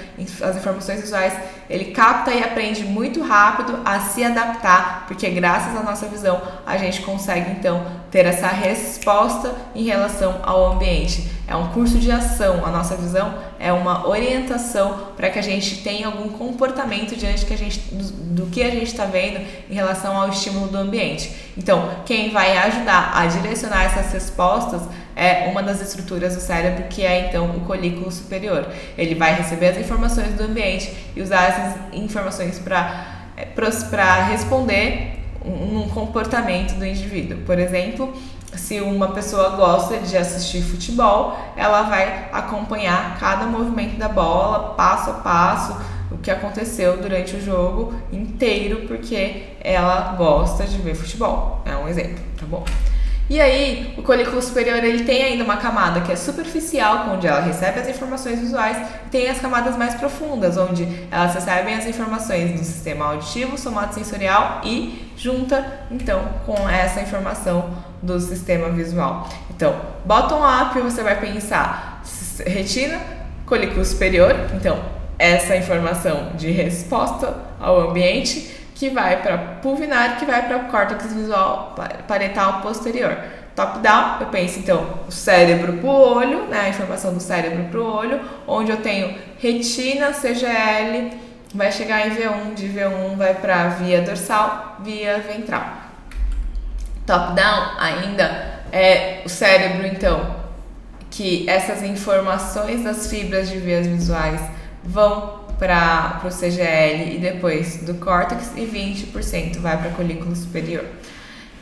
as informações visuais, ele capta e aprende muito rápido a se adaptar, porque graças à nossa visão a gente consegue então ter essa resposta em relação ao ambiente. É um curso de ação, a nossa visão é uma orientação para que a gente tenha algum comportamento diante do que a gente está vendo em relação ao estímulo do ambiente. Então, quem vai ajudar a direcionar essas respostas é uma das estruturas do cérebro, que é então o colículo superior. Ele vai receber as informações do ambiente e usar essas informações para responder um comportamento do indivíduo. Por exemplo, se uma pessoa gosta de assistir futebol, ela vai acompanhar cada movimento da bola, passo a passo, o que aconteceu durante o jogo inteiro, porque ela gosta de ver futebol. É um exemplo, tá bom? E aí, o colículo superior, ele tem ainda uma camada que é superficial, onde ela recebe as informações visuais, e tem as camadas mais profundas, onde elas recebem as informações do sistema auditivo, somatosensorial e junta, então, com essa informação do sistema visual. Então, bottom-up, você vai pensar retina, colículo superior, então, essa informação de resposta ao ambiente, que vai para pulvinar, que vai para o córtex visual parietal posterior. Top-down, eu penso então o cérebro para o olho, né, a informação do cérebro para o olho, onde eu tenho retina, CGL, vai chegar em V1, de V1 vai para via dorsal, via ventral. Top-down ainda é o cérebro, então, que essas informações das fibras de vias visuais vão para o CGL e depois do córtex, e 20% vai para a colícula superior.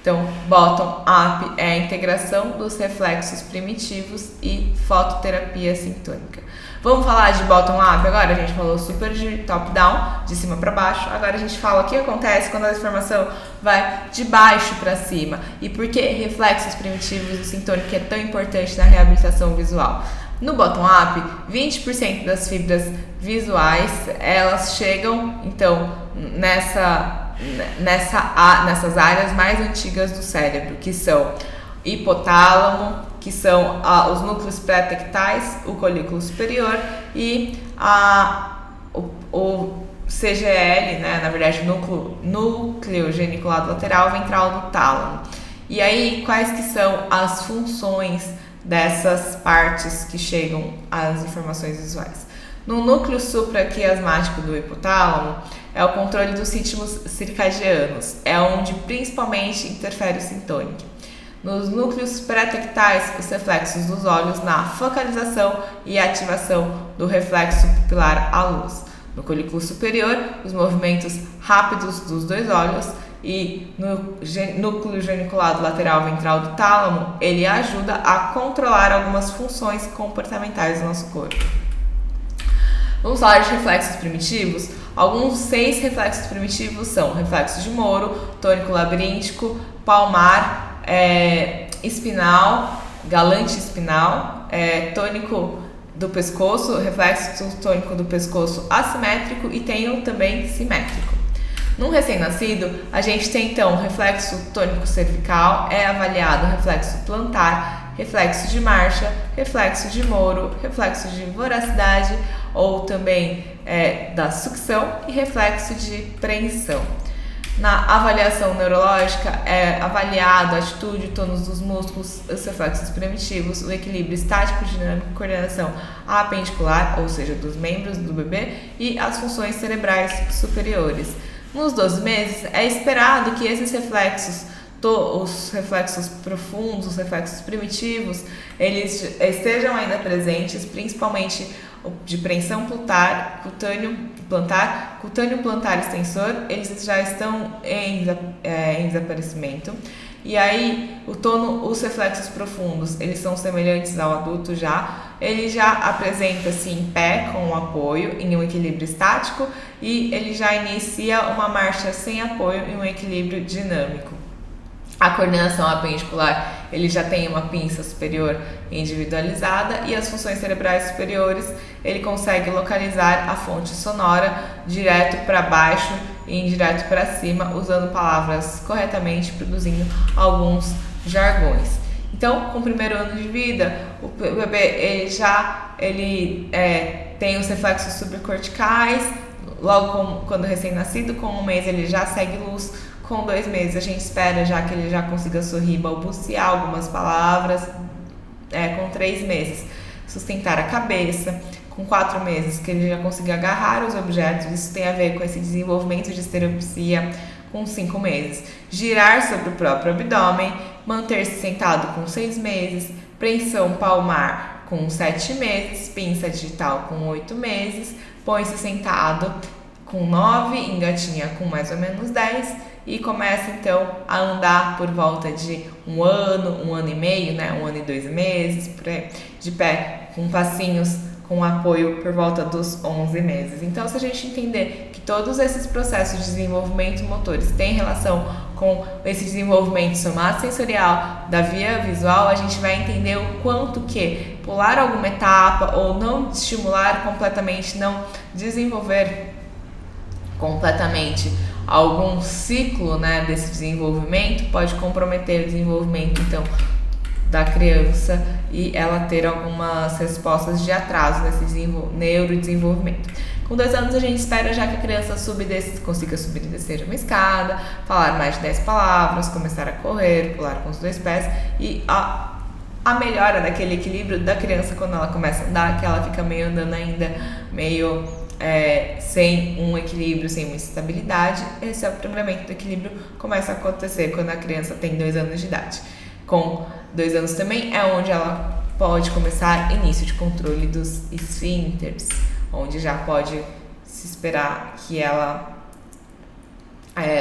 Então, bottom-up é a integração dos reflexos primitivos e fototerapia sintônica. Vamos falar de bottom-up agora? A gente falou super de top-down, de cima para baixo. Agora a gente fala o que acontece quando a informação vai de baixo para cima e por que reflexos primitivos e sintônica é tão importante na reabilitação visual. No bottom-up, 20% das fibras visuais, elas chegam, então, nessas áreas mais antigas do cérebro, que são hipotálamo, que são os núcleos pré-tectais, o colículo superior e o CGL, né, na verdade, núcleo geniculado lateral ventral do tálamo. E aí, quais que são as funções dessas partes que chegam às informações visuais? No núcleo supraquiasmático do hipotálamo é o controle dos ritmos circadianos, é onde principalmente interfere o sintônico. Nos núcleos pré-tectais, os reflexos dos olhos na focalização e ativação do reflexo pupilar à luz. No colículo superior, os movimentos rápidos dos dois olhos e no núcleo geniculado lateral ventral do tálamo, ele ajuda a controlar algumas funções comportamentais do nosso corpo. Vamos falar de reflexos primitivos. Alguns 6 reflexos primitivos são reflexo de Moro, tônico labiríntico, palmar, espinal, galante espinal, tônico do pescoço, reflexo tônico do pescoço assimétrico e tem um também simétrico. Num recém-nascido, a gente tem então reflexo tônico cervical, é avaliado reflexo plantar, reflexo de marcha, reflexo de Moro, reflexo de voracidade ou também da sucção e reflexo de preensão. Na avaliação neurológica é avaliado a atitude, o tônus dos músculos, os reflexos primitivos, o equilíbrio estático, dinâmico, coordenação apendicular, ou seja, dos membros do bebê e as funções cerebrais superiores. Nos 12 meses é esperado que esses reflexos, os reflexos profundos, os reflexos primitivos, eles estejam ainda presentes, principalmente de preensão plantar, cutâneo plantar extensor, eles já estão em desaparecimento. E aí, os reflexos profundos, eles são semelhantes ao adulto já. Ele já apresenta-se em pé, com um apoio, em um equilíbrio estático, e ele já inicia uma marcha sem apoio em um equilíbrio dinâmico. A coordenação apendicular, ele já tem uma pinça superior individualizada e as funções cerebrais superiores, ele consegue localizar a fonte sonora direto para baixo e indireto para cima, usando palavras corretamente, produzindo alguns jargões. Então, com o primeiro ano de vida, o bebê ele tem os reflexos subcorticais, logo quando recém-nascido, com 1 mês ele já segue luz. Com 2 meses a gente espera já que ele já consiga sorrir, balbuciar algumas palavras. Com 3 meses sustentar a cabeça. Com 4 meses que ele já consiga agarrar os objetos, isso tem a ver com esse desenvolvimento de estereopsia. Com 5 meses, girar sobre o próprio abdômen, manter-se sentado com 6 meses, preensão palmar com 7 meses, pinça digital com 8 meses, põe-se sentado com 9, engatinha com mais ou menos 10 e começa então a andar por volta de 1 ano e meio, né? 1 ano e 2 meses, de pé, com passinhos com apoio por volta dos 11 meses. Então, se a gente entender que todos esses processos de desenvolvimento motores têm relação com esse desenvolvimento somatosensorial da via visual, a gente vai entender o quanto que pular alguma etapa ou não estimular completamente, não desenvolver completamente algum ciclo, né, desse desenvolvimento pode comprometer o desenvolvimento então da criança e ela ter algumas respostas de atraso nesse neurodesenvolvimento. Com 2 anos a gente espera já que a criança consiga subir e descer uma escada, falar mais de 10 palavras, começar a correr, pular com os 2 pés e a melhora daquele equilíbrio da criança quando ela começa a andar, que ela fica meio andando ainda, meio sem um equilíbrio, sem uma estabilidade. Esse aprimoramento do equilíbrio começa a acontecer quando a criança tem 2 anos de idade. Com 2 anos também é onde ela pode começar início de controle dos esfíncteres, onde já pode se esperar que ela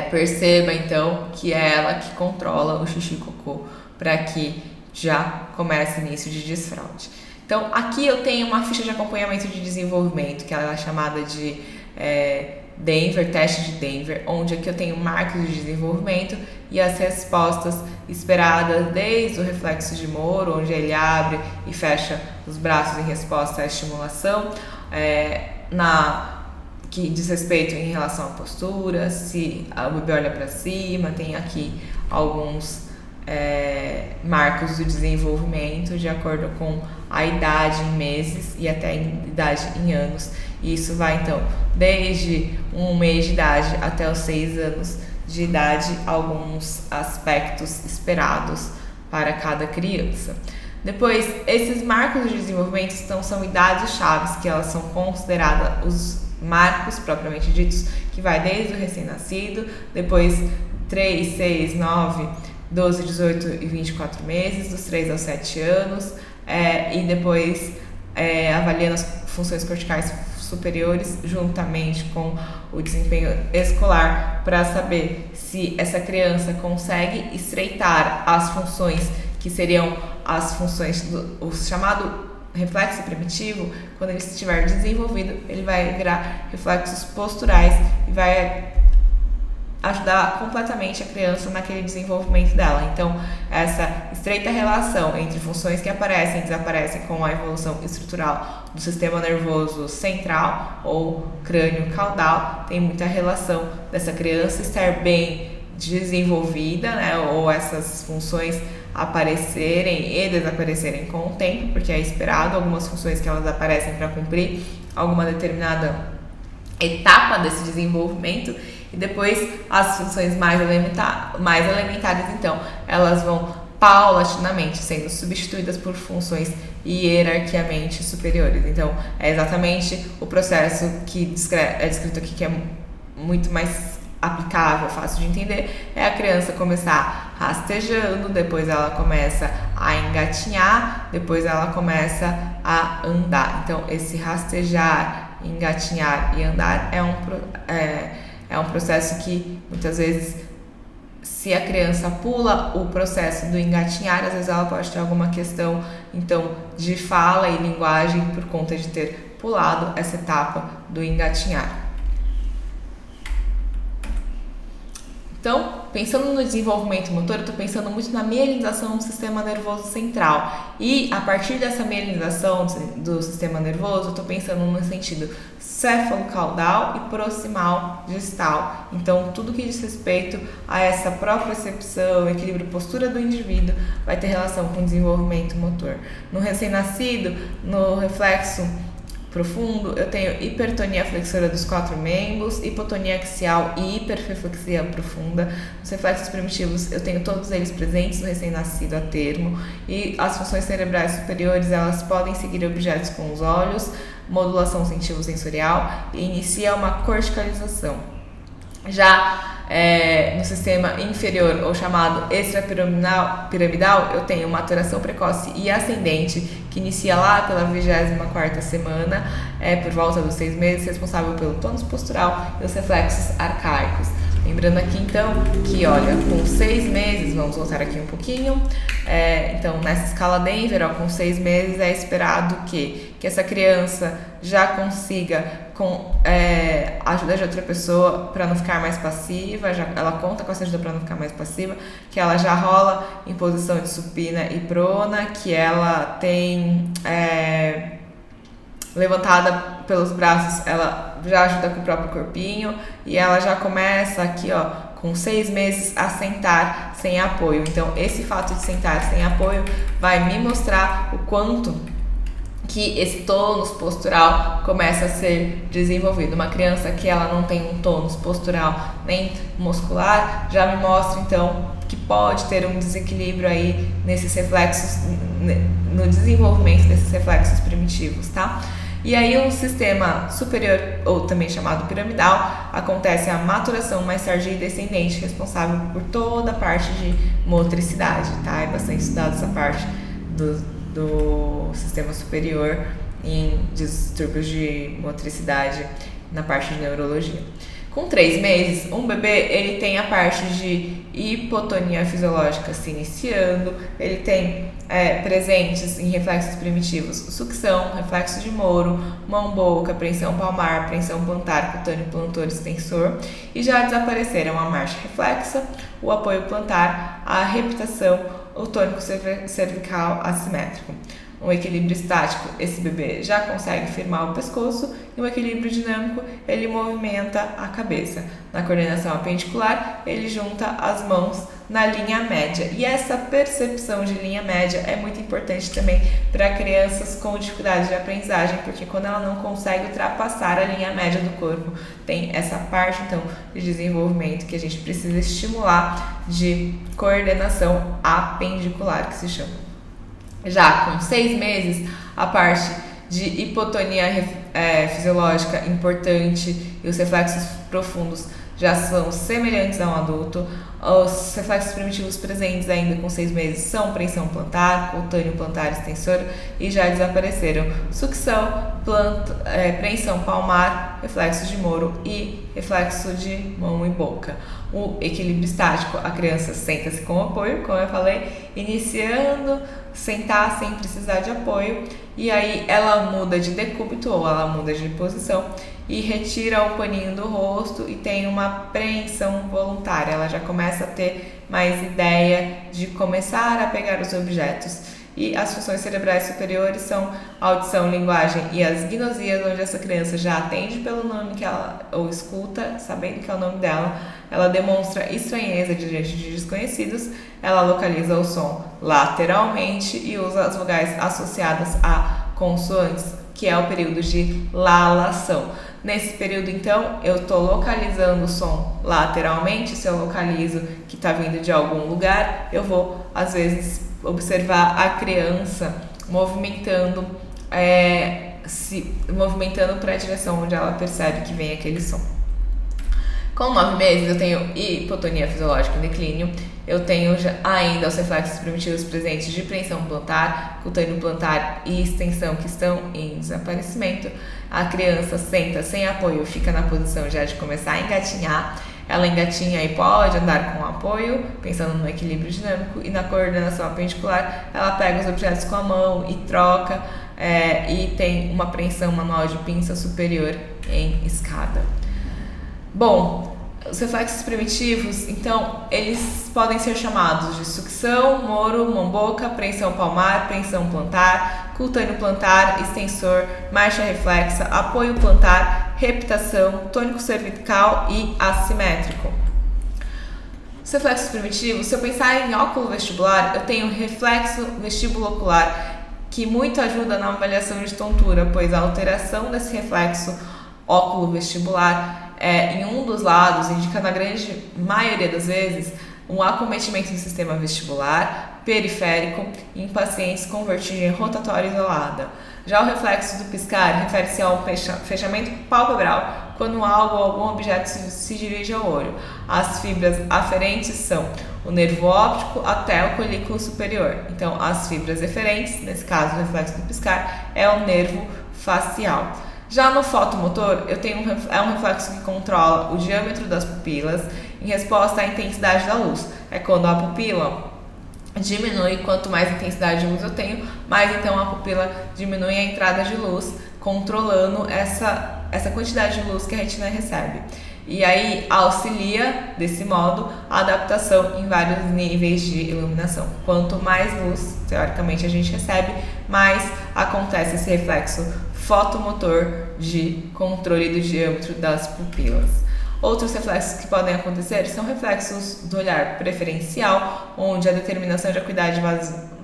Perceba então que é ela que controla o xixi e cocô para que já comece o início de desfraude. Então aqui eu tenho uma ficha de acompanhamento de desenvolvimento, que ela é chamada de Denver, teste de Denver, onde aqui eu tenho marcos de desenvolvimento e as respostas esperadas desde o reflexo de Moro, onde ele abre e fecha os braços em resposta à estimulação, que diz respeito em relação à postura, se o bebê olha para cima, tem aqui alguns marcos do desenvolvimento de acordo com a idade em meses e até a idade em anos. E isso vai então desde 1 mês de idade até os 6 anos de idade, alguns aspectos esperados para cada criança. Depois, esses marcos de desenvolvimento são idades chaves, que elas são consideradas os marcos propriamente ditos, que vai desde o recém-nascido, depois 3, 6, 9, 12, 18 e 24 meses, dos 3 aos 7 anos, e depois avaliando as funções corticais superiores juntamente com o desempenho escolar, para saber se essa criança consegue estreitar as funções que seriam as funções do chamado reflexo primitivo. Quando ele estiver desenvolvido, ele vai virar reflexos posturais e vai ajudar completamente a criança naquele desenvolvimento dela. Então, essa estreita relação entre funções que aparecem e desaparecem com a evolução estrutural do sistema nervoso central ou crânio caudal tem muita relação dessa criança estar bem desenvolvida, né, ou essas funções aparecerem e desaparecerem com o tempo, porque é esperado algumas funções que elas aparecem para cumprir alguma determinada etapa desse desenvolvimento, e depois as funções mais elementares, então, elas vão paulatinamente sendo substituídas por funções hierarquicamente superiores. Então, é exatamente o processo que é descrito aqui, que é muito mais aplicável, fácil de entender. É a criança começar rastejando, depois ela começa a engatinhar, depois ela começa a andar. Então, esse rastejar, engatinhar e andar é um processo que muitas vezes, se a criança pula o processo do engatinhar, às vezes ela pode ter alguma questão então de fala e linguagem por conta de ter pulado essa etapa do engatinhar. Então, pensando no desenvolvimento motor, eu estou pensando muito na mielinização do sistema nervoso central. E a partir dessa mielinização do sistema nervoso, eu estou pensando no sentido céfalo-caudal e proximal distal. Então, tudo que diz respeito a essa propriocepção, equilíbrio, postura do indivíduo, vai ter relação com o desenvolvimento motor. No recém-nascido, no reflexo profundo, eu tenho hipertonia flexora dos 4 membros, hipotonia axial e hiperreflexia profunda. Nos reflexos primitivos, eu tenho todos eles presentes no recém-nascido a termo, e as funções cerebrais superiores, elas podem seguir objetos com os olhos, modulação sensitivo-sensorial, e inicia uma corticalização. Já no sistema inferior, ou chamado extrapiramidal, eu tenho maturação precoce e ascendente, que inicia lá pela 24ª semana, por volta dos 6 meses, responsável pelo tônus postural e os reflexos arcaicos. Lembrando aqui então que, olha, com 6 meses, vamos voltar aqui um pouquinho, então nessa escala Denver, com 6 meses é esperado que essa criança já consiga, com a ajuda de outra pessoa, para não ficar mais passiva, ela conta com essa ajuda para não ficar mais passiva, que ela já rola em posição de supina e prona, que ela tem levantada pelos braços, ela já ajuda com o próprio corpinho, e ela já começa aqui, com 6 meses a sentar sem apoio. Então, esse fato de sentar sem apoio vai me mostrar o quanto que esse tônus postural começa a ser desenvolvido. Uma criança que ela não tem um tônus postural nem muscular, já me mostra então que pode ter um desequilíbrio aí nesses reflexos, no desenvolvimento desses reflexos primitivos, tá? E aí o sistema superior, ou também chamado piramidal, acontece a maturação mais tardia e descendente, responsável por toda a parte de motricidade, tá? É bastante estudado essa parte do sistema superior em distúrbios de motricidade na parte de neurologia. Com 3 meses, um bebê ele tem a parte de hipotonia fisiológica se iniciando, ele tem presentes em reflexos primitivos, sucção, reflexo de Moro, mão-boca, preensão palmar, preensão plantar, cutâneo plantar extensor, e já desapareceram a marcha reflexa, o apoio plantar, a reptação, o tônico cervical assimétrico. Um equilíbrio estático, esse bebê já consegue firmar o pescoço, e um equilíbrio dinâmico, ele movimenta a cabeça. Na coordenação apendicular, ele junta as mãos na linha média. E essa percepção de linha média é muito importante também para crianças com dificuldade de aprendizagem, porque quando ela não consegue ultrapassar a linha média do corpo, tem essa parte, então, de desenvolvimento que a gente precisa estimular de coordenação apendicular, que se chama. Já com 6 meses, a parte de hipotonia fisiológica importante e os reflexos profundos já são semelhantes a um adulto. Os reflexos primitivos presentes ainda com 6 meses são preensão plantar, cutâneo plantar extensor, e já desapareceram sucção, preensão palmar, reflexo de Moro e reflexo de mão e boca. O equilíbrio estático, a criança senta-se com apoio, como eu falei, iniciando, sentar sem precisar de apoio, e aí ela muda de decúbito ou ela muda de posição e retira o paninho do rosto e tem uma preensão voluntária. Ela já começa a ter mais ideia de começar a pegar os objetos. E as funções cerebrais superiores são audição, linguagem e as gnosias, onde essa criança já atende pelo nome que ela, ou escuta, sabendo que é o nome dela, ela demonstra estranheza diante de desconhecidos, ela localiza o som lateralmente e usa as vogais associadas a consoantes, que é o período de lalação. Nesse período, então, eu estou localizando o som lateralmente. Se eu localizo que está vindo de algum lugar, eu vou, às vezes, observar a criança movimentando para a direção onde ela percebe que vem aquele som. Com 9 meses, eu tenho hipotonia fisiológica em declínio, eu tenho ainda os reflexos primitivos presentes de preensão plantar, cutâneo plantar e extensão que estão em desaparecimento. A criança senta sem apoio, fica na posição já de começar a engatinhar. Ela engatinha e pode andar com apoio, pensando no equilíbrio dinâmico, e na coordenação apendicular, ela pega os objetos com a mão e troca, e tem uma preensão manual de pinça superior em escada. Bom, os reflexos primitivos, então, eles podem ser chamados de sucção, Moro, mão-boca, preensão palmar, preensão plantar, cutâneo plantar, extensor, marcha reflexa, apoio plantar, reptação, tônico cervical e assimétrico. Os reflexos primitivos, se eu pensar em óculo vestibular, eu tenho reflexo vestibulocular, que muito ajuda na avaliação de tontura, pois a alteração desse reflexo óculo vestibular em um dos lados indica, na grande maioria das vezes, um acometimento do sistema vestibular periférico em pacientes com vertigem rotatória isolada. Já o reflexo do piscar refere-se ao fechamento palpebral quando algo ou algum objeto se dirige ao olho. As fibras aferentes são o nervo óptico até o colículo superior. Então, as fibras eferentes, nesse caso o reflexo do piscar, é o nervo facial. Já no fotomotor, eu tenho um reflexo que controla o diâmetro das pupilas em resposta à intensidade da luz. É quando a pupila diminui, quanto mais intensidade de luz eu tenho, mais então a pupila diminui a entrada de luz, controlando essa quantidade de luz que a retina recebe. E aí auxilia, desse modo, a adaptação em vários níveis de iluminação. Quanto mais luz, teoricamente, a gente recebe, mais acontece esse reflexo fotomotor de controle do diâmetro das pupilas. Outros reflexos que podem acontecer são reflexos do olhar preferencial, onde a determinação de acuidade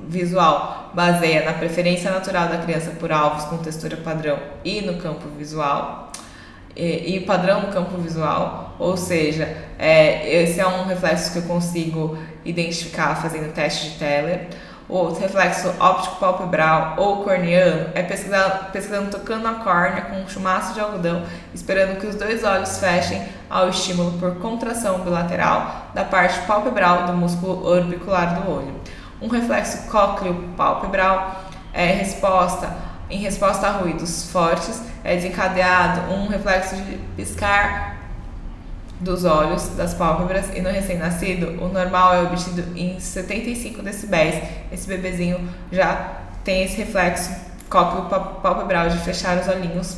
visual baseia na preferência natural da criança por alvos com textura padrão e no campo visual. E padrão no campo visual, ou seja, esse é um reflexo que eu consigo identificar fazendo teste de Teller. O reflexo óptico palpebral ou corneano é pesquisando tocando a córnea com um chumaço de algodão, esperando que os dois olhos fechem ao estímulo por contração bilateral da parte palpebral do músculo orbicular do olho. Um reflexo cócleo-palpebral em resposta a ruídos fortes, é desencadeado um reflexo de piscar dos olhos, das pálpebras, e no recém-nascido o normal é obtido em 75 decibéis. Esse bebezinho já tem esse reflexo cócleo palpebral de fechar os olhinhos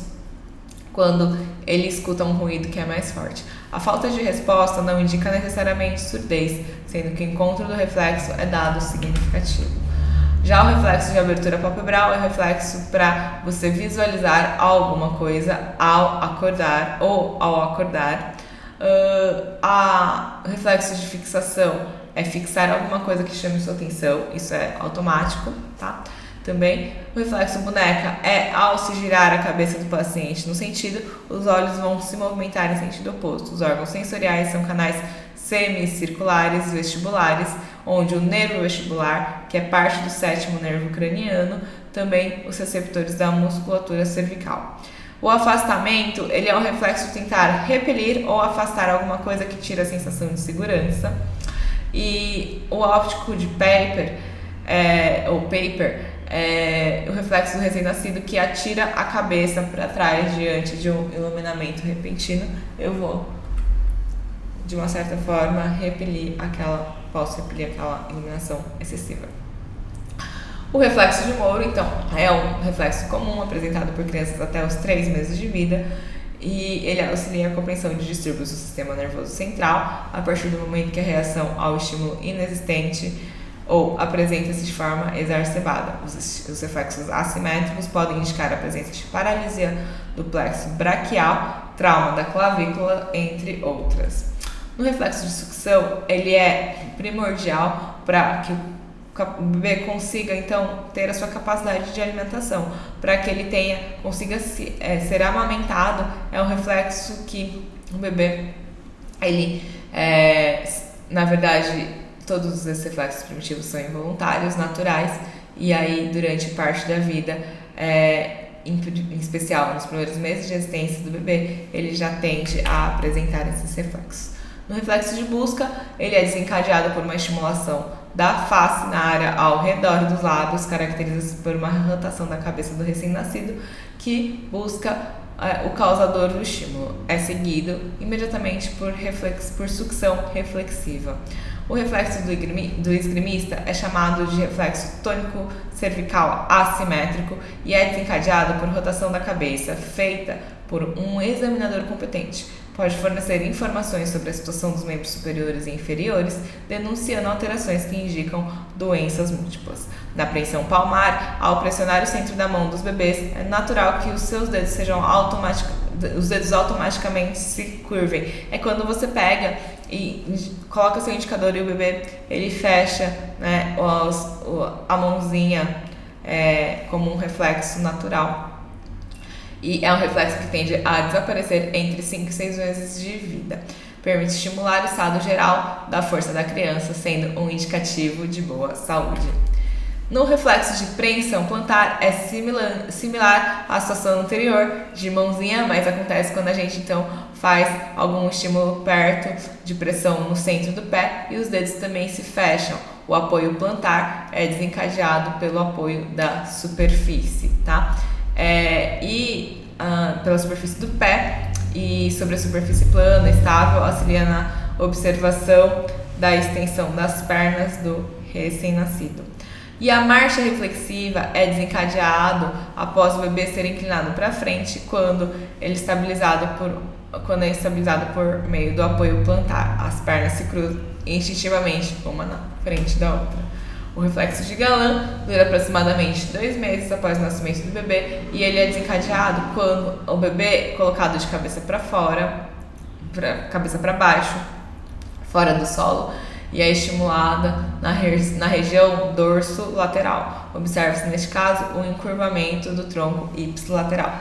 quando ele escuta um ruído que é mais forte. A falta de resposta não indica necessariamente surdez, sendo que o encontro do reflexo é dado significativo. Já o reflexo de abertura palpebral é o reflexo para você visualizar alguma coisa ao acordar ou ao acordar. O reflexo de fixação é fixar alguma coisa que chame sua atenção, isso é automático, tá? Também o reflexo boneca é ao se girar a cabeça do paciente no sentido, os olhos vão se movimentar em sentido oposto. Os órgãos sensoriais são canais semicirculares vestibulares, onde o nervo vestibular, que é parte do sétimo nervo craniano, também os receptores da musculatura cervical. O afastamento, ele é o reflexo de tentar repelir ou afastar alguma coisa que tira a sensação de segurança. E o óptico de paper, é o reflexo do recém-nascido que atira a cabeça para trás diante de um iluminamento repentino. Eu vou, de uma certa forma, posso repelir aquela iluminação excessiva. O reflexo de Mouro, então, é um reflexo comum apresentado por crianças até os 3 meses de vida e ele auxilia a compreensão de distúrbios do sistema nervoso central a partir do momento que a reação ao estímulo inexistente ou apresenta-se de forma exacerbada. Os reflexos assimétricos podem indicar a presença de paralisia do plexo braquial, trauma da clavícula, entre outras. No reflexo de sucção, ele é primordial para que o bebê consiga, então, ter a sua capacidade de alimentação, para que ele consiga ser amamentado. É um reflexo que o bebê, na verdade, todos esses reflexos primitivos são involuntários, naturais, e aí, durante parte da vida, em especial nos primeiros meses de existência do bebê, ele já tende a apresentar esses reflexos. No reflexo de busca, ele é desencadeado por uma estimulação da face na área ao redor dos lábios, caracterizados por uma rotação da cabeça do recém-nascido, que busca o causador do estímulo. É seguido imediatamente por sucção reflexiva. O reflexo do esgrimista é chamado de reflexo tônico cervical assimétrico e é desencadeado por rotação da cabeça, feita por um examinador competente. Pode fornecer informações sobre a situação dos membros superiores e inferiores, denunciando alterações que indicam doenças múltiplas. Na apreensão palmar, ao pressionar o centro da mão dos bebês, é natural que os dedos automaticamente se curvem. É quando você pega e coloca seu indicador e o bebê ele fecha, né, a mãozinha como um reflexo natural. E é um reflexo que tende a desaparecer entre 5 e 6 meses de vida. Permite estimular o estado geral da força da criança, sendo um indicativo de boa saúde. No reflexo de preensão plantar é similar à situação anterior de mãozinha, mas acontece quando a gente então faz algum estímulo perto de pressão no centro do pé e os dedos também se fecham. O apoio plantar é desencadeado pelo apoio da superfície, tá? Pela superfície do pé e sobre a superfície plana, estável, auxilia na observação da extensão das pernas do recém-nascido. E a marcha reflexiva é desencadeado após o bebê ser inclinado para frente quando é estabilizado por meio do apoio plantar. As pernas se cruzam instintivamente, uma na frente da outra. O reflexo de Galland dura aproximadamente 2 meses após o nascimento do bebê e ele é desencadeado quando o bebê é colocado de cabeça para fora, cabeça para baixo, fora do solo, e é estimulada na região dorso-lateral. Observa-se, neste caso, o encurvamento do tronco ipsilateral.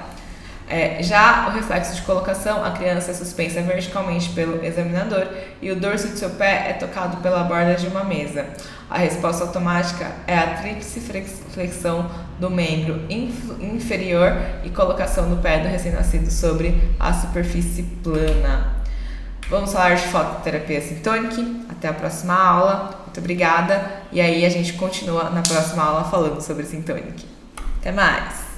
Já o reflexo de colocação, a criança é suspensa verticalmente pelo examinador e o dorso de seu pé é tocado pela borda de uma mesa. A resposta automática é a tríplice flexão do membro inferior e colocação do pé do recém-nascido sobre a superfície plana. Vamos falar de fototerapia Syntonic. Até a próxima aula. Muito obrigada. E aí a gente continua na próxima aula falando sobre Syntonic. Até mais!